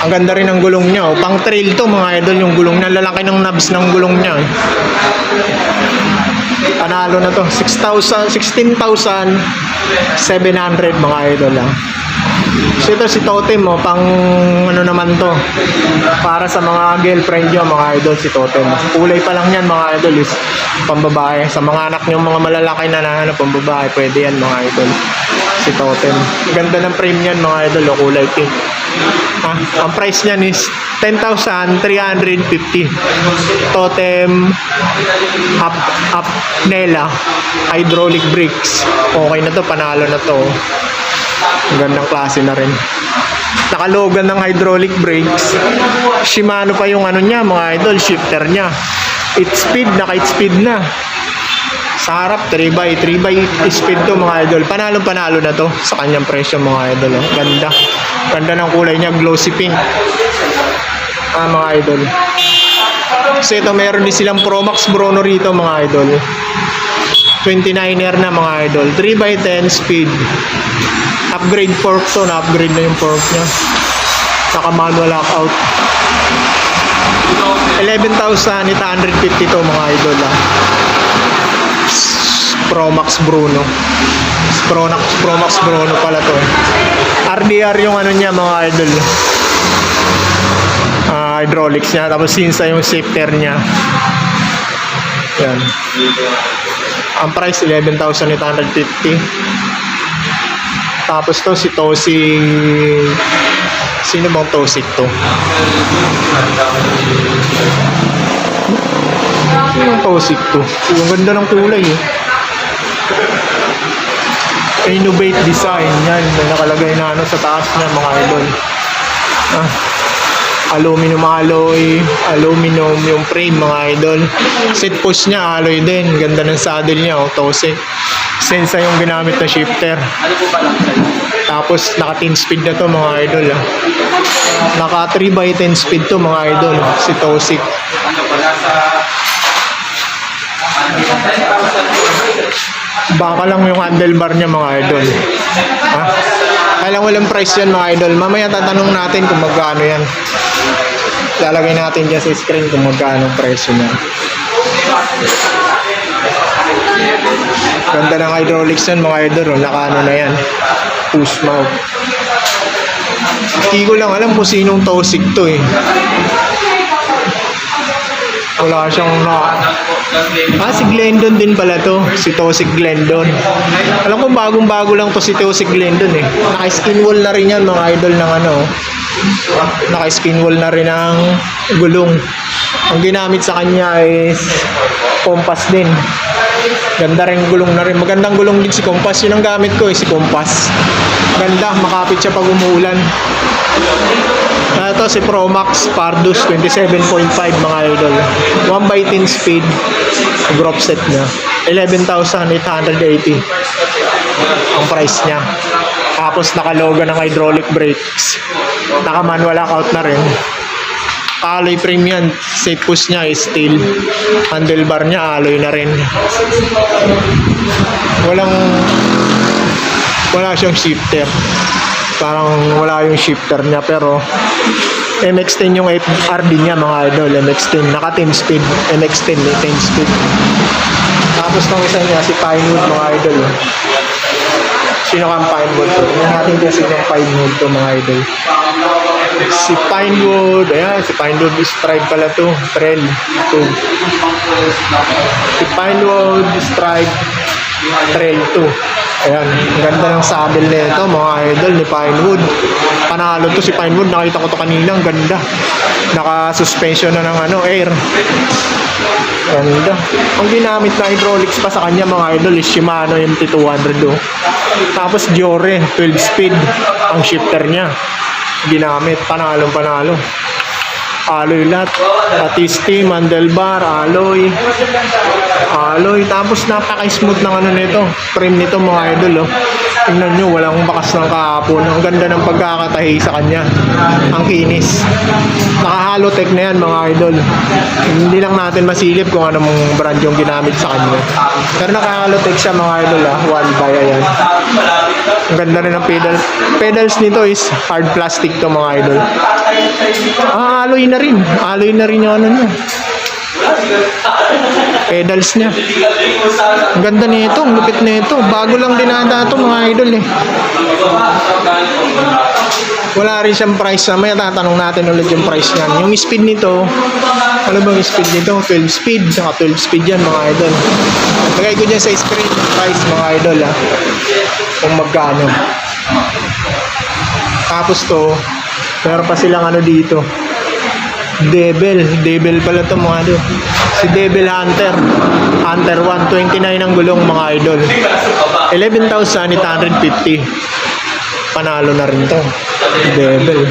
Ang ganda rin ng gulong niya. Pang trail to mga idol yung gulong niya. Lalaki ng knobs ng gulong niya. Panalo na to. 16,700 mga idol lang. So ito si Totem pang ano naman to, para sa mga girlfriend nyo mga idol, si Totem. Kulay pa lang yan mga idol is pambabae. Sa mga anak nyo mga malalaki na pambabae, pwede yan mga idol. Si Totem. Ganda ng frame yan mga idol, kulay pink. Ang price niyan is 10,350. Totem up Nela hydraulic brakes. Okay na to, panalo na to. Ang gandang klase na rin. Nakalogan ng hydraulic brakes. Shimano pa yung ano niya mga idol, shifter niya. 8 speed, naka 8 speed na. Sa harap 3x speed to mga idol. Panalo na to sa kanyang presyo mga idol. Ganda. Ganda ng kulay niya, glossy pink. Mga idol. Kasi ito meron din silang Pro Max Bruno rito mga idol. 29er na mga idol. 3x10 speed. Upgrade fork to, na-upgrade na yung fork niya. Saka manual lockout. 11,850 to mga idol. Pro Max Bruno. Pro Max Bruno pala to. RDR yung ano niya mga idol. Hydraulics niya. Tapos Sinsa yung shifter niya. Yan. Ang price 11,850. Tapos to si Tosi. Sino bang Tosik to? Sino yung Tosik to? Yung ganda ng kulay Innovate design. Yan, may nakalagay na ano sa taas niya mga idol. Aluminum alloy, aluminum yung frame mga idol. Seat post niya, alloy din. Ganda ng saddle niya, Tosek. Sensa yung ginamit na shifter. Tapos naka 10 speed na to mga idol. Naka 3x10 speed to mga idol. Si Tosek. Baka lang yung handlebar niya mga idol. Kailang walang price yan mga idol. Mamaya tatanong natin kung magkano yan. Lalagay natin dyan sa screen kung magkano presyo niya. Ganda ng hydraulics yan mga idol. Nakaano na yan. Push mount. Hindi ko lang alam kung sinong Tosek to eh. Wala siyang si Glendon din pala to. Si Tosek Glendon. Alam ko bagong-bago lang to si Tosek Glendon eh. Naka-skin wall na rin yan mga idol ng ano. Naka-skin wall na rin ng gulong. Ang ginamit sa kanya is compass din. Ganda rin gulong na rin. Magandang gulong din si compass. Yun ang gamit ko si compass. Ganda, makapit siya pag umuulan. Ito si Promax Pardus 27.5 mga idol. 1x10 speed. Group set niya. 11,880 ang price niya. Tapos nakalogo ng hydraulic brakes. Naka-manual lockout na rin. Alloy frame yan. Seat push niya is steel. Handlebar niya alloy na rin. Wala siyang shifter. Parang wala yung shifter niya pero MX-10 yung RD niya mga idol. MX-10 naka 10 speed. MX-10 may 10 speed. Tapos nung isa niya si Pinewood mga idol. Sino kang Pinewood to? Tingnan natin kung sino ang Pinewood to mga idol. Si Pinewood, ayan, si Pinewood Stripe pala to, Trail 2. Si Pinewood Stripe Trail 2. Ayan, ganda ng saddle nito mga idol ni Pinewood. Panalo to si Pinewood, nakita ko to kanina, ang ganda. Naka-suspension na ng air. Ganda. Ang ginamit na hydraulics pa sa kanya mga idol is Shimano MT200 oh. Tapos Diore 12 speed ang shifter niya. Ginamit, panalo. Alloy lahat. Atisti, handlebar, alloy. Tapos napaka-smooth ng nito. Frame nito mga idol oh. Tingnan nyo, walang bakas ng kahapon. Ang ganda ng pagkakatahi sa kanya. Ang kinis. Naka-halotech na yan mga idol. Hindi lang natin masilip kung anong brand yung ginamit sa kanya. Pero naka-halotech siya mga idol One by ayan. Ang ganda rin ng pedals nito is hard plastic to mga idol. Alloy na rin. Alloy na rin yung niya. Pedals niya. Ang ganda nito, ang lupit nito. Bago lang dinada ito mga idol eh. Wala rin siyang price. Mamaya tatanong natin ulit yung price niyan. Yung speed nito, ano bang speed nito? 12 speed. Saka 12 speed yan mga idol. Lagay ko dyan sa screen yung price mga idol kung magkano. Tapos to, meron pa silang dito. Devil pala to mga idol. Si Devil Hunter 129 ang gulong mga idol. 11,850. Panalo na rin to. Devil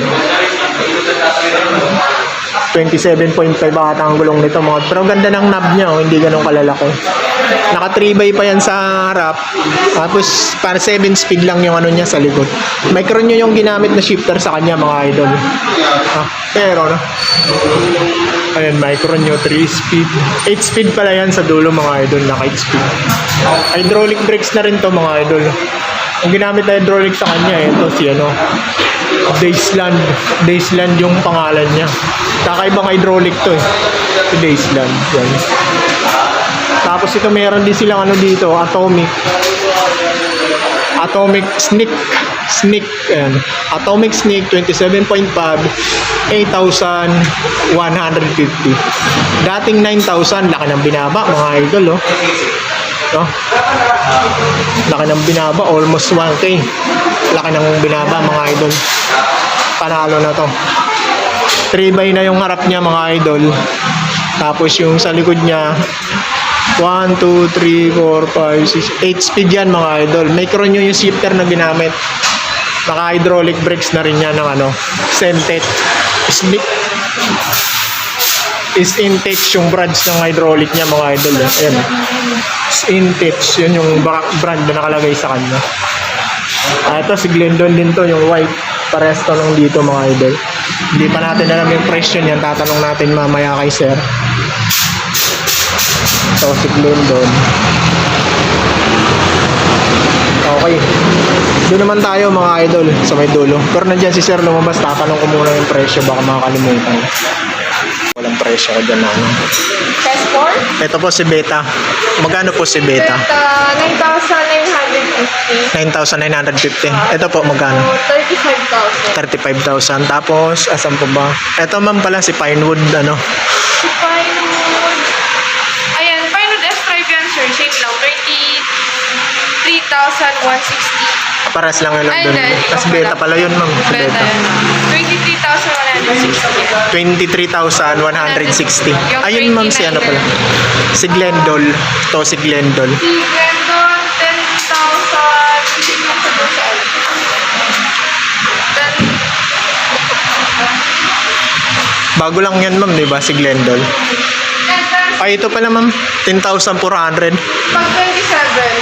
27.5 ata ang gulong nito mga. Pero ganda ng knob niya hindi ganun kalalaki. Naka 3x pa yan sa harap. Tapos para 7 speed lang yung niya sa likod. Micro nyo yung ginamit na shifter sa kanya mga idol. Pero ayan, micro nyo 3 speed. 8 speed pala yan sa dulo mga idol. Naka 8 speed. Hydraulic brakes na rin to mga idol. Ang ginamit na hydraulic sa kanya ito si Daysland yung pangalan niya. Kakaibang hydraulic to si Daysland yan. Tapos ito meron din silang dito, Atomic Sneak. Ayan. Atomic Sneak 27.5, 8,150. Dating 9,000, laki ng binaba mga idol Laki ng binaba, almost 1K. Laki ng binaba mga idol. Panalo na to. 3x na yung harap niya mga idol. Tapos yung sa likod niya 1, 2, 3, 4, 5, 6, 8 speed yan mga idol. Micro nyo yung shifter na ginamit. Naka hydraulic brakes na rin yan ng ano, Semtech. Is Intech yung brands ng hydraulic niya mga idol. Ayan. Is Intech, yun yung brand na nakalagay sa kanya. Ito si Glendon din to, yung white. Parehas to nung dito mga idol. Hindi pa natin alam yung presyo niyan. Tatanong natin mamaya kay sir. Ito si Glendon. Okay. Doon naman tayo mga idol sa may dulo. Pero nandyan si sir lumabas. Tatanong ko muna yung presyo. Baka makakalimutan. Walang presyo ko dyan na ano. Passport? Ito po si Beta. Magkano po si Beta? 9,950. 9,950. Ito po magkano? 35,000. 35,000. Tapos, asan po ba? Ito ma'am pala si Pinewood, ano? Si Pinewood. Ayan, Pinewood S-Drive yan, sir. Same lang. 23,160. Pares lang yun Ay, doon. hindi. Tapos Beta pala yun ma'am. Si Beta. Beta. 23,160. 23,160. Ayun ma'am si ano pala. Si Glendol. Ito si Glendol. Si Glendon, 10,000. Hindi ko sa saan. Bago lang yan ma'am, di ba? Si Glendol. Ay, ito pala ma'am. 10,400. Pag 27,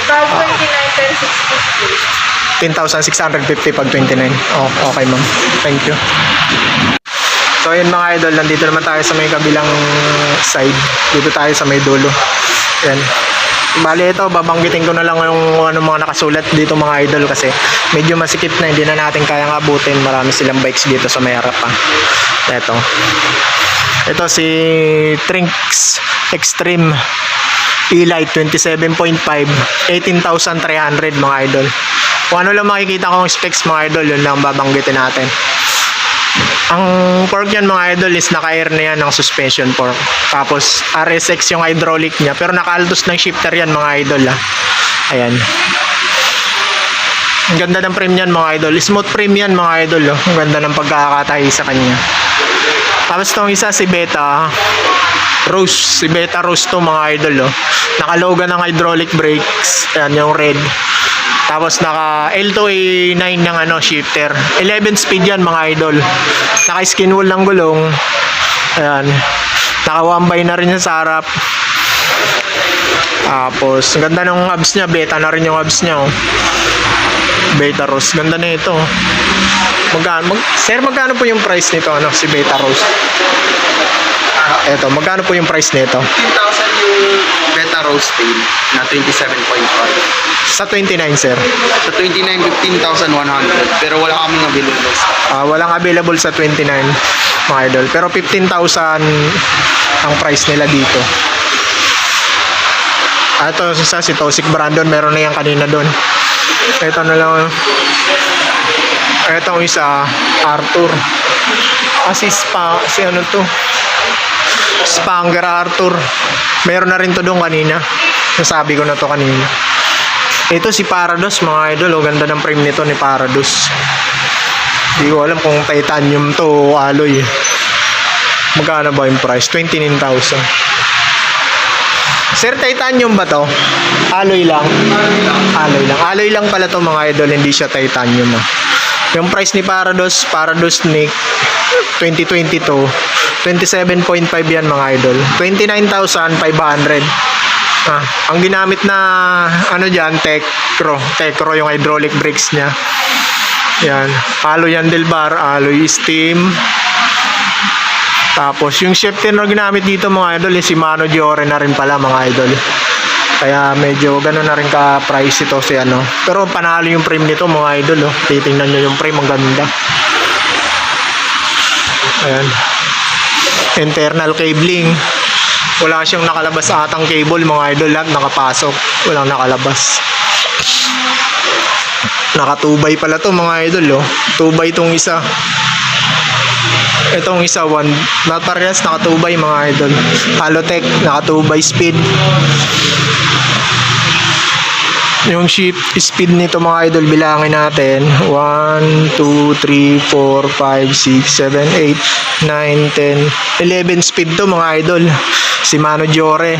pag 29, 10,650 pag 29. Oh, okay ma'am. Thank you. So ayun mga idol, nandito naman tayo sa may kabilang side. Dito tayo sa may dulo. Yan. Bali ito, babanggitin ko na lang yung ano, mga nakasulat dito mga idol kasi medyo masikip na, hindi na natin kayang abutin. Marami silang bikes dito sa may harap pa. Ito si Trinks Extreme E-Lite 27.5, 18,300 mga idol. Kung ano lang makikita kong specs mga idol, yun lang babanggitin natin. Ang fork yan mga idol is naka-air na yan ng suspension fork. Tapos RSX yung hydraulic niya. Pero naka-altos ng shifter yan mga idol ha. Ayan. Ang ganda ng frame yan mga idol. Smooth frame yan mga idol. Oh. Ang ganda ng pagkakatahi sa kanya. Tapos itong isa si Beta Rose. Si Beta Rose to mga idol. Oh. Nakaloga ng hydraulic brakes. Ayan yung red. Tapos naka L2A9 ng ano, shifter. 11 speed yan mga idol. Naka skin wheel ng gulong. Ayan. Naka 1x na rin sa harap. Tapos ang ganda ng hubs niya. Beta na rin yung hubs niya. Oh. Beta Rose. Ganda na ito. Sir, magkano po yung price nito? Ano, si Beta Rose? Eto, magkano po yung price nito? 15,000 yung Beta Rose Tail na 27.5. Sa 29 sir. Sa 29, 15,100. Pero wala kaming available. Walang available sa 29 mga idol. Pero 15,000 ang price nila dito. Ito si Tosik Brandon. Meron na yan kanina doon. Ito na lang. Itong isa, Arthur. Si ano to? Spanger Arthur. Meron na rin to doon kanina. Nasabi ko na to kanina. Ito si Parados mga idol. O, ganda ng frame nito ni Parados. Hindi ko alam kung titanium to o alloy. Magkano ba yung price? 29,000. Sir, titanium ba to? Alloy lang? Alloy lang. Alloy lang pala to mga idol. Hindi siya titanium. Yung price ni Parados Nick 2022, 27.5 yan mga idol. 29,500. Ang ginamit na ano dyan, Tecro yung hydraulic brakes niya. Yan. Alloy handlebar, alloy steam. Tapos yung shifter na ginamit dito mga idol, si Mano Diore na rin pala mga idol. Kaya medyo gano'n na rin ka-price ito si ano. Pero panalo yung frame nito mga idol. Oh. Titingnan nyo yung frame, ang ganda. Ayan. Internal cabling. Wala siyang nakalabas atang cable mga idol. Lahat nakapasok. Walang nakalabas. Nakatubay pala to mga idol. Oh. Tubay itong isa. Itong isa, parehas nakatubay mga idol. Halotech, nakatubay speed. Yung shift speed nito mga idol, bilangin natin. 1, 2, 3, 4, 5, 6, 7, 8, 9, 10, 11 speed to mga idol. Shimano Giore.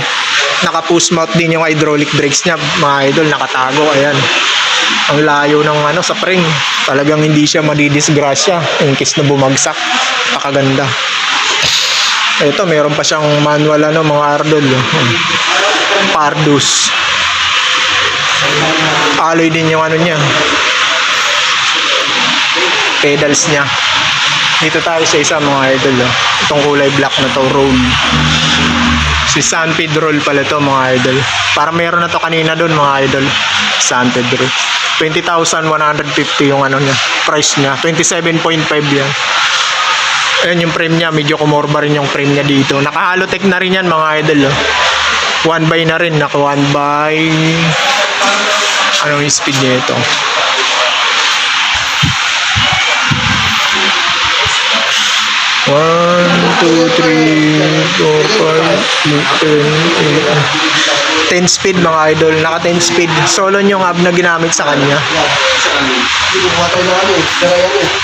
Naka-push mount din yung hydraulic brakes niya mga idol, nakatago. Ayan. Ang layo ng sa spring. Talagang hindi siya madidisgrasya in case na bumagsak. Pakaganda. Ito, meron pa siyang manual mga idol. Pardus. Alloy din yung niya. Pedals niya. Dito tayo sa isa mga idol. Itong kulay black na to, roll. Si Sanped roll pala to mga idol. Para meron na to kanina doon mga idol. Sanped roll. 20,150 yung niya. Price niya. 27.5 yan. Ayan yung frame niya. Medyo kumorba rin yung frame niya dito. Naka-halotech na rin yan mga idol. 1 by na rin. Naka 1 by... Anong speed niya ito? One, 2, 3, 4, 5, 6, 7, 8, 10 speed mga idol. Naka 10 speed. Solo yung hub na ginamit sa kanya.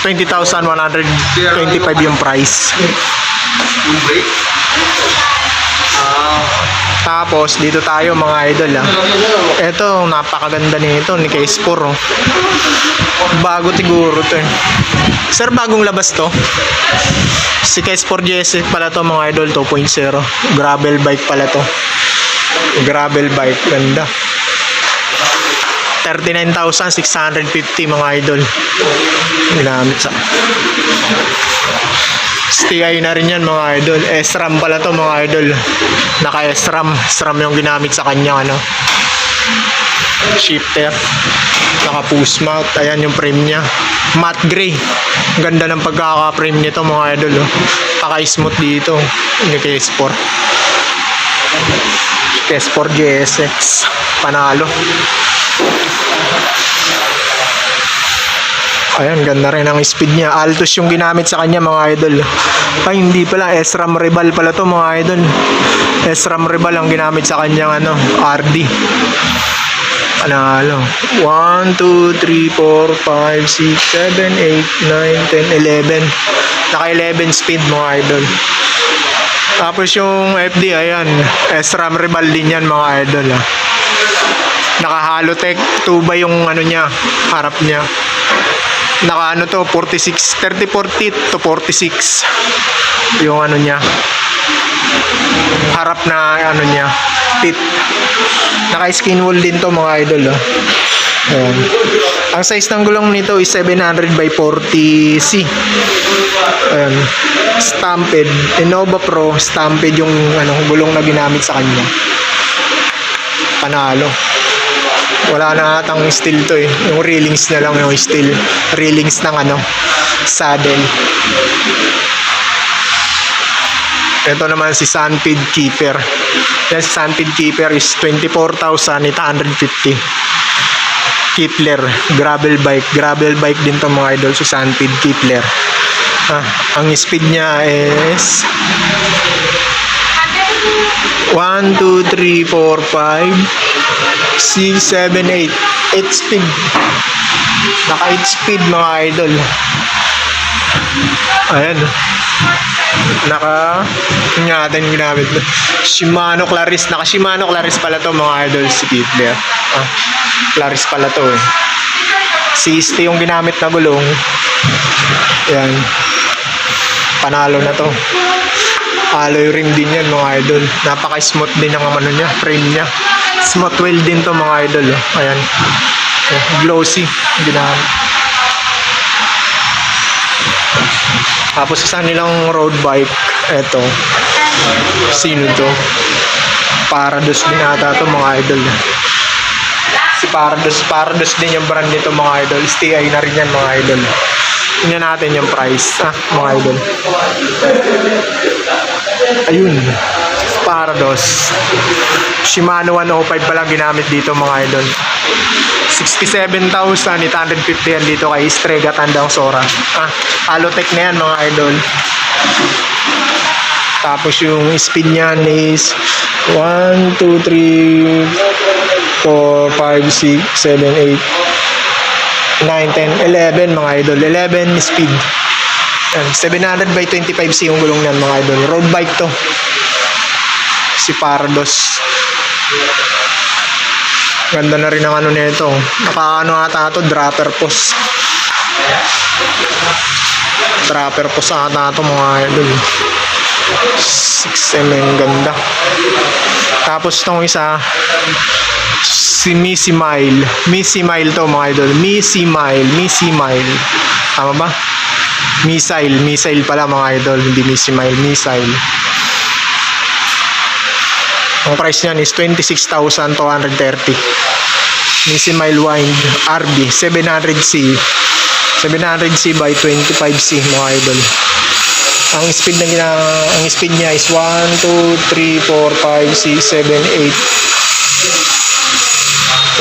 20,125 yung price. Tapos dito tayo mga idol Ito napakaganda nito ni K-Sport Bago siguro to Sir, bagong labas to. Si K-Sport GS pala to mga idol, 2.0. Gravel bike pala to. Gravel bike, ganda. 39,650 mga idol. Ginamit sa STI na rin yan mga idol. SRAM pala to mga idol. Naka SRAM. SRAM yung ginamit sa kanya shifter. Naka push mount. Ayan yung frame nya. Matte gray. Ganda ng pagkaka-frame nito mga idol. Paka-smooth dito. Hindi K-Sport. K-Sport GSX. Panalo. Ayan, ganda rin ang speed niya. Altos yung ginamit sa kanya mga idol. Ay, hindi pala. SRAM Rival pala to mga idol. SRAM Rival ang ginamit sa kanya RD. Panalo. 1, 2, 3, 4, 5, 6, 7, 8, 9, 10, 11. Naka 11 speed mga idol. Tapos yung FD, ayan. SRAM Rival din yan mga idol. Naka Halotech. 2 ba yung niya, harap niya. Naka 46, 30-40 to 46 yung niya, harap na niya, tip. Naka skin wool din to mga idol Ayan. Ang size ng gulong nito is 700 by 40C. Ayan. Stamped Innova Pro, stamped yung gulong na ginamit sa kanya. Panalo. Wala na atang steel to Yung railings na lang yung steel. Railings ng saddle. Ito naman si Sanped Keeper. Yan si Sanped Keeper is 24,850. Kepler. Gravel bike. Gravel bike din to mga idol. Si Sanped Kepler. Ang speed niya is 1, 2, 3, 4, 5 6, 7, 8 8 speed. Naka 8 speed mga idol. Ayan. Naka natin ginamit Shimano Claris. Naka Shimano Claris pala to mga idol si Kepler. Claris pala to 60 yung ginamit na gulong. Ayan. Panalo na to. Alloy rim din yan mga idol. Napaka-smooth din ang niya, frame niya. Smooth wheel din to mga idol. Ayan. Glossy. Ginamit. Tapos isa nilang road bike. Eto. Sino to? Parados din ata to mga idol. Si Parados. Parados din yung brand nito mga idol. STI na rin yan mga idol. Tingnan natin yung price. Mga idol. Ayun. Parados. Shimano 105 pa lang ginamit dito mga idol. 67,850 yan dito kay Strega Tandang Sora. Halotech na yan mga idol. Tapos yung speed niyan is 1, 2, 3, 4, 5, 6, 7, 8, 9, 10, 11 mga idol. 11 speed. Yan, 700 by 25C yung gulong niyan mga idol. Road bike to. Si Parados. Ganda na rin ang ano nito. Nakaano ata ito, dropper post. Dropper post ata ito mga idol. 6mm ganda. Tapos itong isa, si Missy Mile. Missy Mile to mga idol. Missy Mile. Missy Mile. Tama ba? Missile. Missile pala mga idol. Hindi Missy Mile. Missile. Ang price niyan is 26,230. Missy Mile Wind RB 700C. 700C by 25C mga idol. Ang speed niya is 1, 2, 3, 4, 5, 6, 7,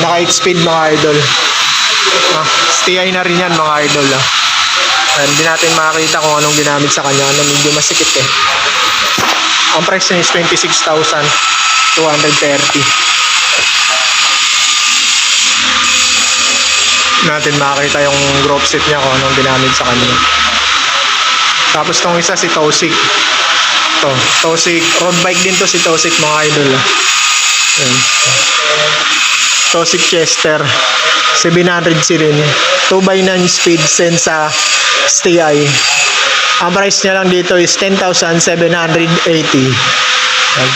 8. Naka 8 speed mga idol. STI na rin yan mga idol. Hindi natin makakita kung anong ginamit sa kanya. Medyo masikip eh. Ang price niya is 26,230. Natin makakita yung group set niya kung anong ginamit sa kanya. Tapos tong isa si Tosik. Tosik, road bike din to si Tosik mga idol. Ayan. Tosik Chester 700C rin. 2x9 speed Sensa STI. Ang price niya lang dito is 10,780.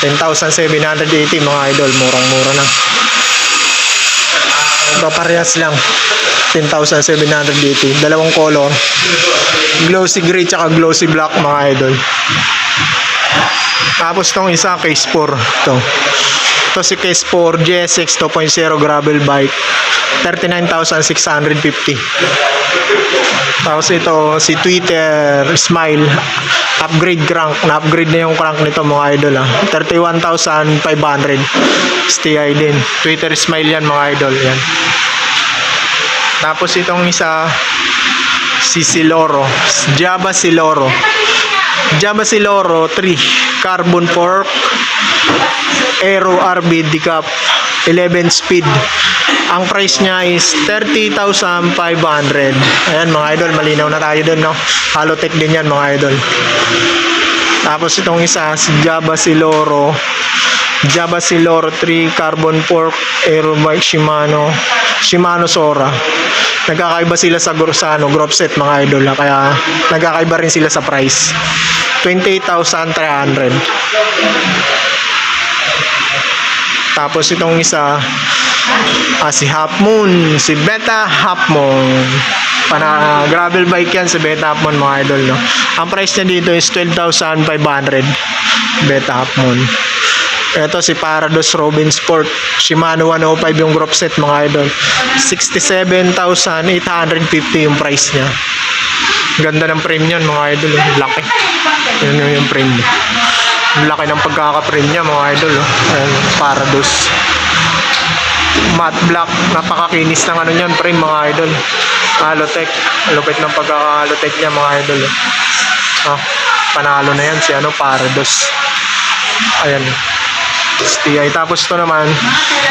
10,780 mga idol. Murang-mura na. Parehas lang. 10,780. Dalawang color. Glossy gray tsaka glossy black mga idol. Tapos tong isa case 4 to. Ito si case 4 GSX 2.0 gravel bike 39,650. Tapos ito si Twitter Smile upgrade crank. Na-upgrade na yung crank nito mga idol 31,500. STI din. Twitter Smile yan mga idol. Yan. Tapos itong isa si Siloro, Java Siloro 3 carbon fork Aero RB decap 11 speed. Ang price niya is 30,500. Ayan mga idol, malinaw na tayo dun, no? Halotech din yan mga idol. Tapos itong isa si Java Siloro 3 carbon fork Aero bike Shimano Sora. Nagkakaiba sila sa group set mga idol, kaya nagkakaiba rin sila sa price. 28,300. Tapos itong isa si Half Moon, si Beta Half Moon. Gravel bike yan si Beta Half Moon mga idol, no? Ang price niya dito is 12,500. Beta Half Moon. Ito si Parados Robin Sport Shimano 105 yung group set mga idol. 67,850 yung price niya. Ganda ng frame niyan mga idol. Laki. Yun yung frame niya. Laki ng pagkaka-frame niya mga idol. Ayan, Parados. Matte black. Napakakinis ng ano niyan frame mga idol. Halotech. Lupit ng pagkaka-halotech niya mga idol. Panalo na yan si Parados. Ayan. STI. Tapos ito naman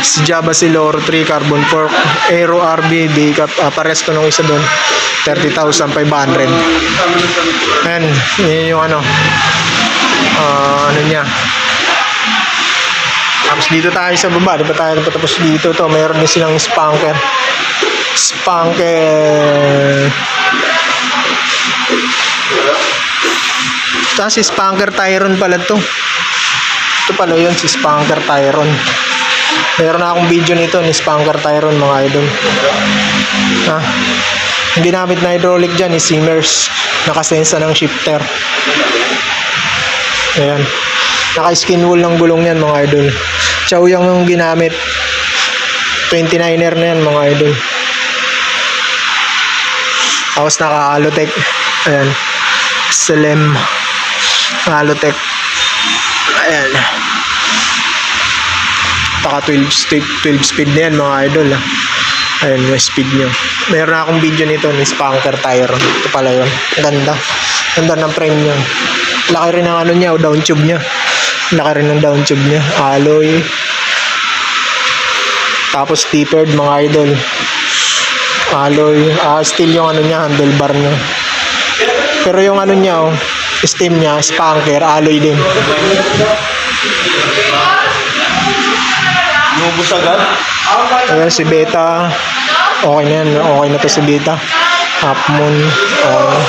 si Java Siloro 3 carbon fork Aero RB decap. Pares to nung isa doon 30,500. Ayan, yun yung ano niya. Tapos dito tayo sa baba, di ba tayo napatapos dito to, meron din silang spanker tapos si spanker Tyron pala to. Ito pala yun, si Spanker Tyron. Meron na akong video nito ni Spanker Tyron mga idol. Ang ginamit na hydraulic dyan is Simmers. Nakasensa ng shifter. Ayan. Naka-skin wool ng gulong yan mga idol. Chow yung ginamit. 29er na yan mga idol. Tapos naka-Halotech. Ayan. Selem. Halotech. Ayan. Taka 12 speed na yan mga idol. Ayan yung speed nyo. Meron akong video nito ni Spanker Tyron. Ito pala yun. Ganda. Ganda ng frame nyo. Laki rin ng ano niya, down tube niya. Laki rin ng down tube niya. Alloy. Tapos tapered mga idol. Alloy, steel yung ano niya, handlebar niya. Pero yung ano niya, stem niya, spanker, alloy din. Lubos agad. Ayan, si Beta. Okay na yan. Okay na to si Beta. Half moon. Okay.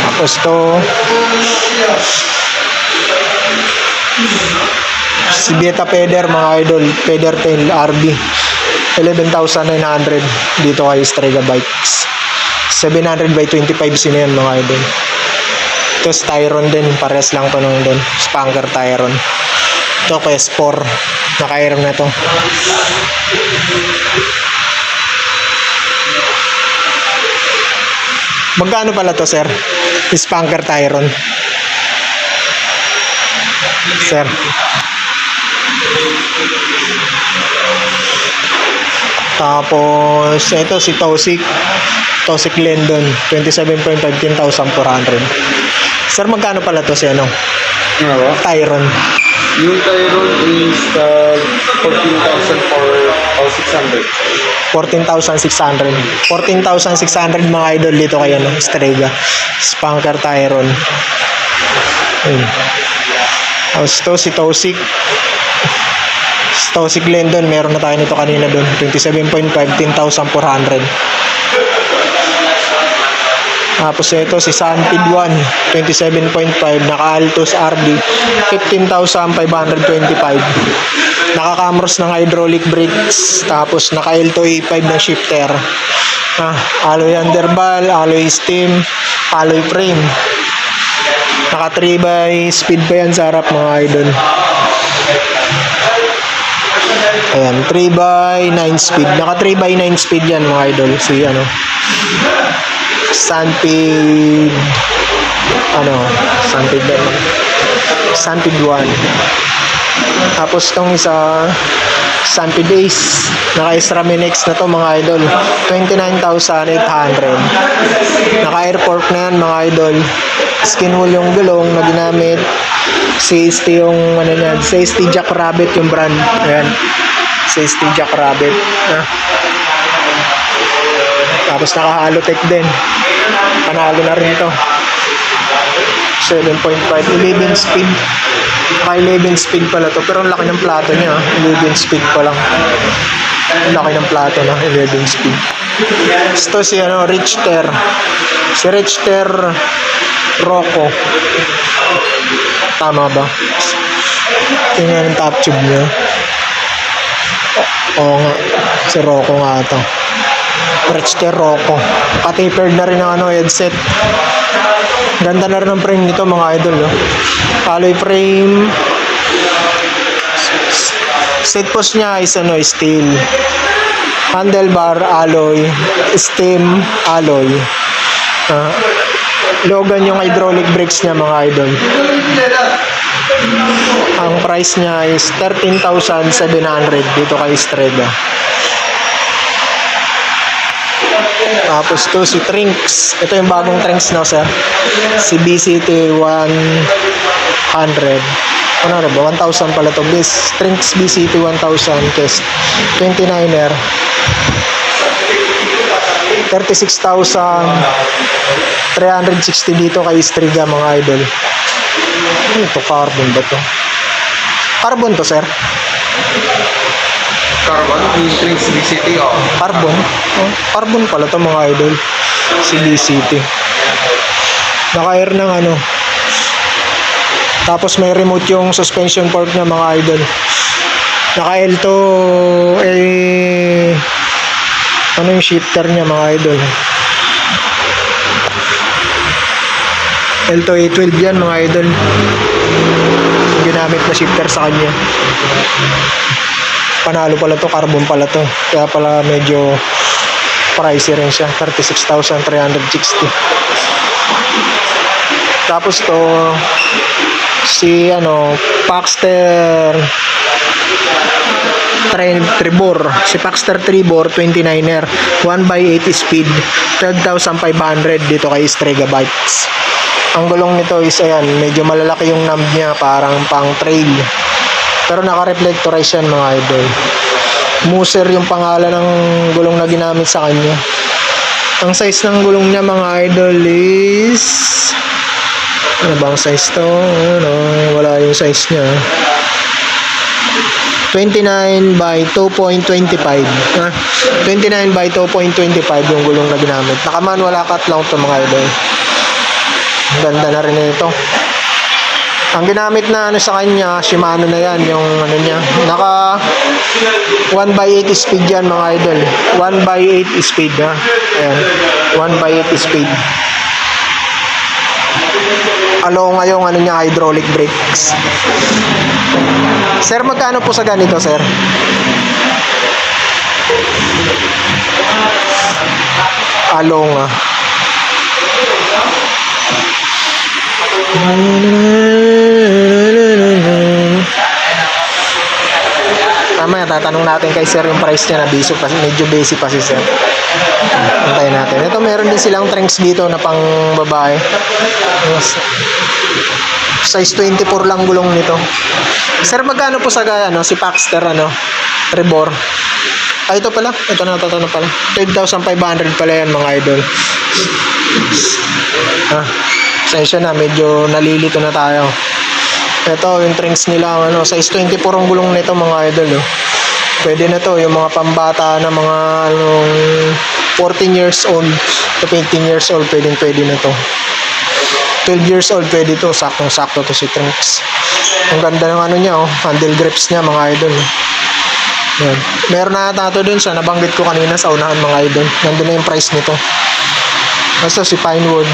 Tapos to. Si Beta Feather, mga idol. Feather tail RB. 11,900 dito kay Strega Bikes. 700 by 25 sino yan, mga idol. Ito Tyron din. Pares lang to nung doon. Spanker Tyron. Ito Quest 4. Naka-air na to. Magkano pala to, sir? Spanker Tyron. Sir. Tapos, ito si Tosik. Tosik Lendon. 27.5, 10,400. Sir, magkano pala to si ano? Ano ba? Tyron. Yung Tyron is 14,600. 14,600. 14,600 mga idol dito kay ano, Strega. Spanker Tyron. Ayun. Tapos to si Tosik. Tosik Lendon, meron na tayo nito kanina doon. 27.5, 10,400. Tapos ito si Sanpid 1, 27.5, naka-Altos RD, 15,525. Naka-Camros ng hydraulic brakes, tapos naka-L2 A5 na shifter. Alloy underball, alloy stem, alloy frame. Naka 3x speed pa yan sa harap mga idol. Ayan, 3x9 speed. Naka 3x9 speed yan mga idol. Si ano, Sanpid Sanpid 1. Tapos tong isa Sanpid Ace, naka extra Minex na to mga idol, 29,800. Naka air fork na yan mga idol. Skin wool yung gulong na ginamit. CST yung ano niya, CST Jack Rabbit yung brand. Ayan, CST Jack Rabbit. Tapos naka Halotech din. Panalo na rin to. 7.5, 11 speed. Naka 11 speed pala to. Pero ang laki ng plato niya. 11 speed pa lang. Ang laki ng plato na 11 speed. Ito si ano, Richter. Si Richter Rocco. Tama ba? Tingnan yung top tube niya. Oo nga. Si Rocco nga ito. Richter Rocco. Patapered na rin ang ano, headset. Ganda na rin ang frame nito mga idol. Alloy frame. Seat post niya is ano, steel. Handlebar alloy. Stem alloy. Logan yung hydraulic brakes niya mga idol. Ang price niya is 13,700 dito kay Strega. Tapos to si Trinks. Ito yung bagong Trinks na sir. Si BCT 100. Ano na ba? 1,000 pala to. Trinks BCT 1,000 test. 29er. 36,360 dito kay Strega mga idol. Ito carbon ba to? Carbon to sir? Carbon, yung Trinks BCT, oh. Carbon? Carbon pala to mga idol. Si BCT. Naka-air ng ano. Tapos may remote yung suspension fork niya mga idol. Naka-L to ano yung shifter niya mga idol. L2 A12 yan mga idol. Ginamit na shifter sa kanya. Panalo pala to, carbon pala to. Kaya pala medyo pricey rin siya. 36,360. Tapos to si ano, Paxter Tribor. Si Paxter Tribor 29er 1x80 speed 12,500 dito kay Strega Bikes. Ang gulong nito is ayan, medyo malalaki yung knob niya, parang pang trail. Pero naka-reflectorize yan mga idol. Moser yung pangalan ng gulong na ginamit sa kanya. Ang size ng gulong niya mga idol is... Ano ba ang size to? Ano, wala yung size niya. 29 by 2.25. 29 by 2.25 yung gulong na ginamit. Naka-manual cut lang to mga idol. Ang ganda na rin ito. Ang ginamit na ano sa kanya, Shimano na yan, yung ano niya. Naka 1 by 8 speed yan mga idol. 1 by 8 speed ha. Ayan. 1 by 8 speed. Alo nga yung ano niya, hydraulic brakes. Sir, magkano po sa ganito, sir? Alo nga. Mamaya tatanong natin kay sir yung price niya na biso kasi medyo basic pa si sir. Antayin natin. Ito meron din silang trinks dito na pang babae. Size 24 lang gulong nito. Sir, magkano po sa ano, si Paxter ano, Rebor? Ay, ito pala. Ito na pala. 12,500 pala yan mga idol. Sensya na, medyo nalilito na tayo. Ito, yung trinks nila, ano, size 24 ang gulong nito mga idol. Oh. Pwede na to, yung mga pambata na mga anong 14 years old to 15 years old, pwede na to. 12 years old, pwede to, saktong-sakto to si trinks. Ang ganda ng ano niya, oh, handle grips niya mga idol. Yan. Meron na ata to dun sa nabanggit ko kanina sa unahan mga idol. Nandun na yung price nito. Basta si Pinewood.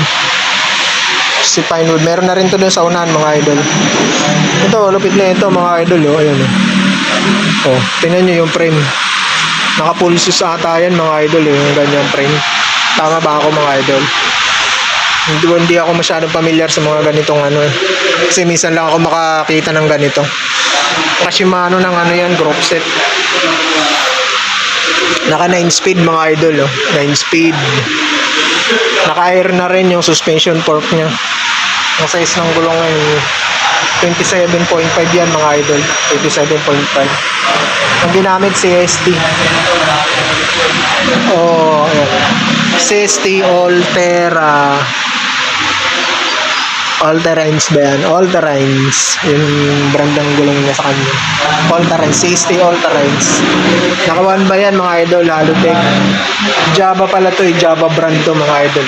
Meron na rin to dun sa unahan mga idol. Ito, lupit na ito mga idol. Oh, ayan. Oh, tingnan nyo yung frame. Naka-pulses ata yan mga idol. Yung ganyang frame. Tama ba ako mga idol? Hindi ako masyadong familiar sa mga ganitong ano. Kasi minsan lang ako makakita ng ganito. Shimano ng ano yan, group set. Naka 9 speed mga idol. Oh. 9 speed. Naka-air na rin yung suspension fork nya. Ang size ng gulong ay 27.5 yan mga idol. 27.5. Ang ginamit CST. Oh, ayan. CST All-Terrains ba yan? All-Terrains. Yung brand ng gulong niya sa kanya. All-Terrains. CST All-Terrains. Naka 1 ba yan mga idol? Halotech. Java pala to. Java brand to mga idol.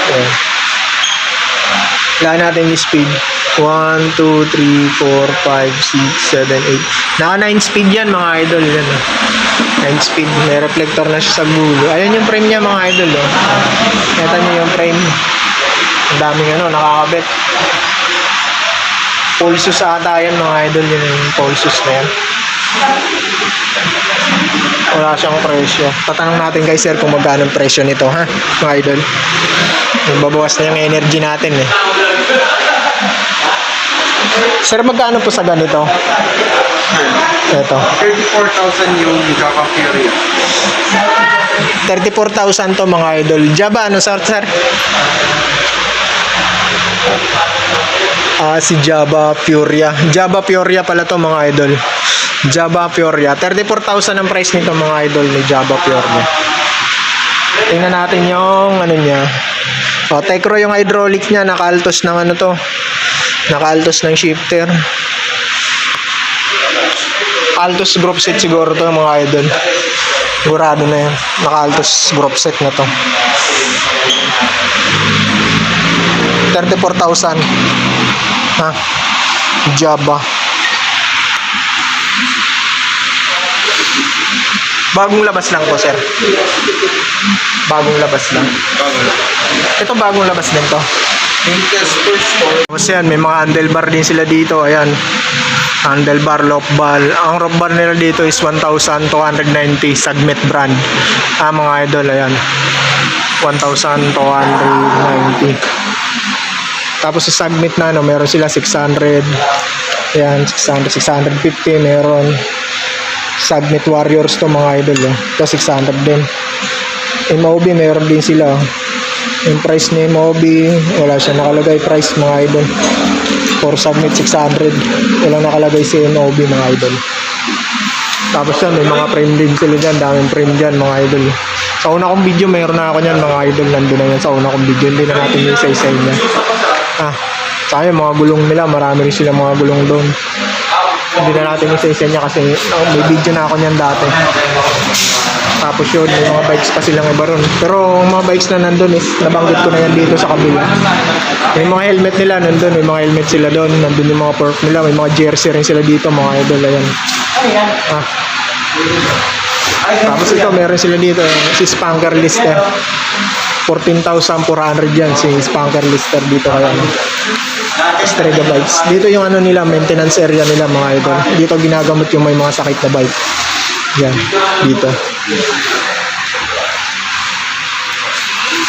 Okay. Wala natin yung speed. 1, 2, 3, 4, 5, 6, 7, 8. Naka 9 speed yan mga idol. Yan. 9 speed. May reflector na siya sa gulo. Ayan yung frame niya mga idol. Oh. Kita nyo yung frame. Ang daming ano, nakakabit. Pulsus ata yan mga idol. Yun yung pulsus na yan. Wala siyang presyo. Tatanong natin kay sir kung magkano ang presyo nito, ha? Mga idol. Babawas na yung energy natin, eh. Sir, magkano po sa ganito? Ito. 34,000 yung Java Fury. 34,000 to mga idol. Java, ano sir? Si Java Furia. Java Furia pala to mga idol. Java Furia. 34,000 ang price nito mga idol ni Java Furia. Tingnan natin yung ano niya. Tecro yung hydraulic niya. Naka-altos ng ano to. Naka-altos ng shifter. Altos group set siguro to mga idol. Sigurado na yan. Naka-altos group set na to. 34,000. Ha? Java. Bagong labas lang po, sir. Bagong labas lang. Ito bagong labas din to. Tapos yan, may mga handlebar din sila dito. Ayan. Handlebar, lock bar. Ang rock bar nila dito is 1,290 Sagmet brand. Mga idol, ayan. 1,290. Tapos sa Sagmet na, no, meron sila 600. Ayan, 600, 650 meron. Sagmet Warriors to mga idol. Ito 600 din. MOB meron din sila. Yung price ni MOB, wala siya nakalagay price mga idol. For Sagmet 600. Walang nakalagay si MOB mga idol. Tapos yan, may mga frame din sila dyan. Daming frame dyan, mga idol. Sa una kong video, mayroon na ako niyan, mga idol. Nandun na yan sa una kong video. Hindi na natin yung isa-isa niya. Saka yung mga gulong nila, marami rin sila mga gulong doon. Hindi na natin isa-isa niya kasi may video na ako niyan dati. Tapos yun, may mga bikes pa silang iba ron. Pero ang mga bikes na nandun is, nabanggit ko na yan dito sa kabila. May mga helmet nila nandun, may mga helmet sila doon. Nandun yung mga perk nila, may mga jersey rin sila dito, mga idol. Ayan. Tapos ito, meron sila dito, si Spanker Lister. 14,400 yan, si Spanker Lister dito kaya. Strega Bikes. Dito yung ano nila, maintenance area nila, mga idol. Dito ginagamot yung may mga sakit na bike. Yan, dito.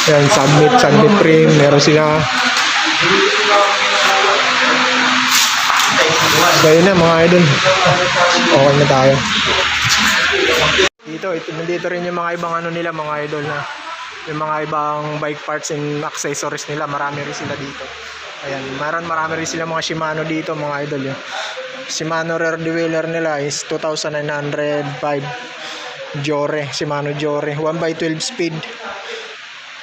Yan, submit frame, meron sila. So yun na mga idol. Okay na tayo. Nandito rin yung mga ibang ano nila, mga idol na yung mga ibang bike parts and accessories nila, marami rin sila dito. Ayan, marami rin sila mga Shimano dito, mga idol. Yun. Shimano rear derailleur nila is 2,905 Jore, Shimano Jore 1x12 speed.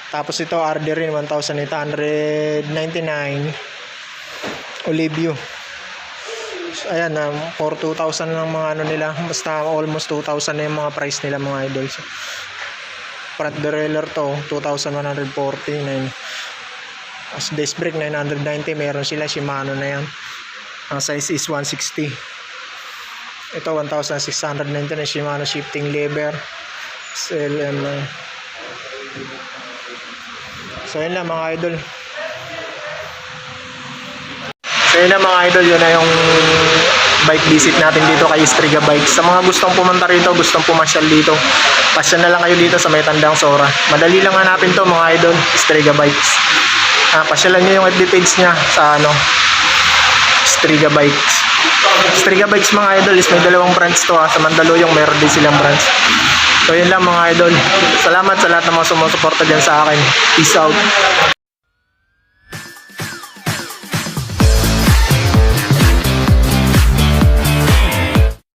Tapos ito RD rin 1,899 Olivio. Ayan, for 2,000 ng mga ano nila, basta almost 2,000 na yung mga price nila, mga idol. So, front derailleur to 2,149. As disc brake 990, meron sila Shimano na yan. Ang size is 160. Ito 1,690 na Shimano shifting lever. SLM. So yun lang mga idol. So yun lang mga idol, yun na yung bike visit natin dito kay Strega Bikes. Sa mga gustong pumunta rito, gustong pumasyal dito, pasya na lang kayo dito sa may Tandang Sora. Madali lang hanapin to mga idol, Strega Bikes. Pasyalan nyo yung FB page niya sa ano, Strega Bikes. Strega Bikes mga idol is may dalawang branch to sa Mandaluyong meron din silang branch. So yun lang mga idol. Salamat sa lahat ng mga sumusuporta dyan sa akin. Peace out.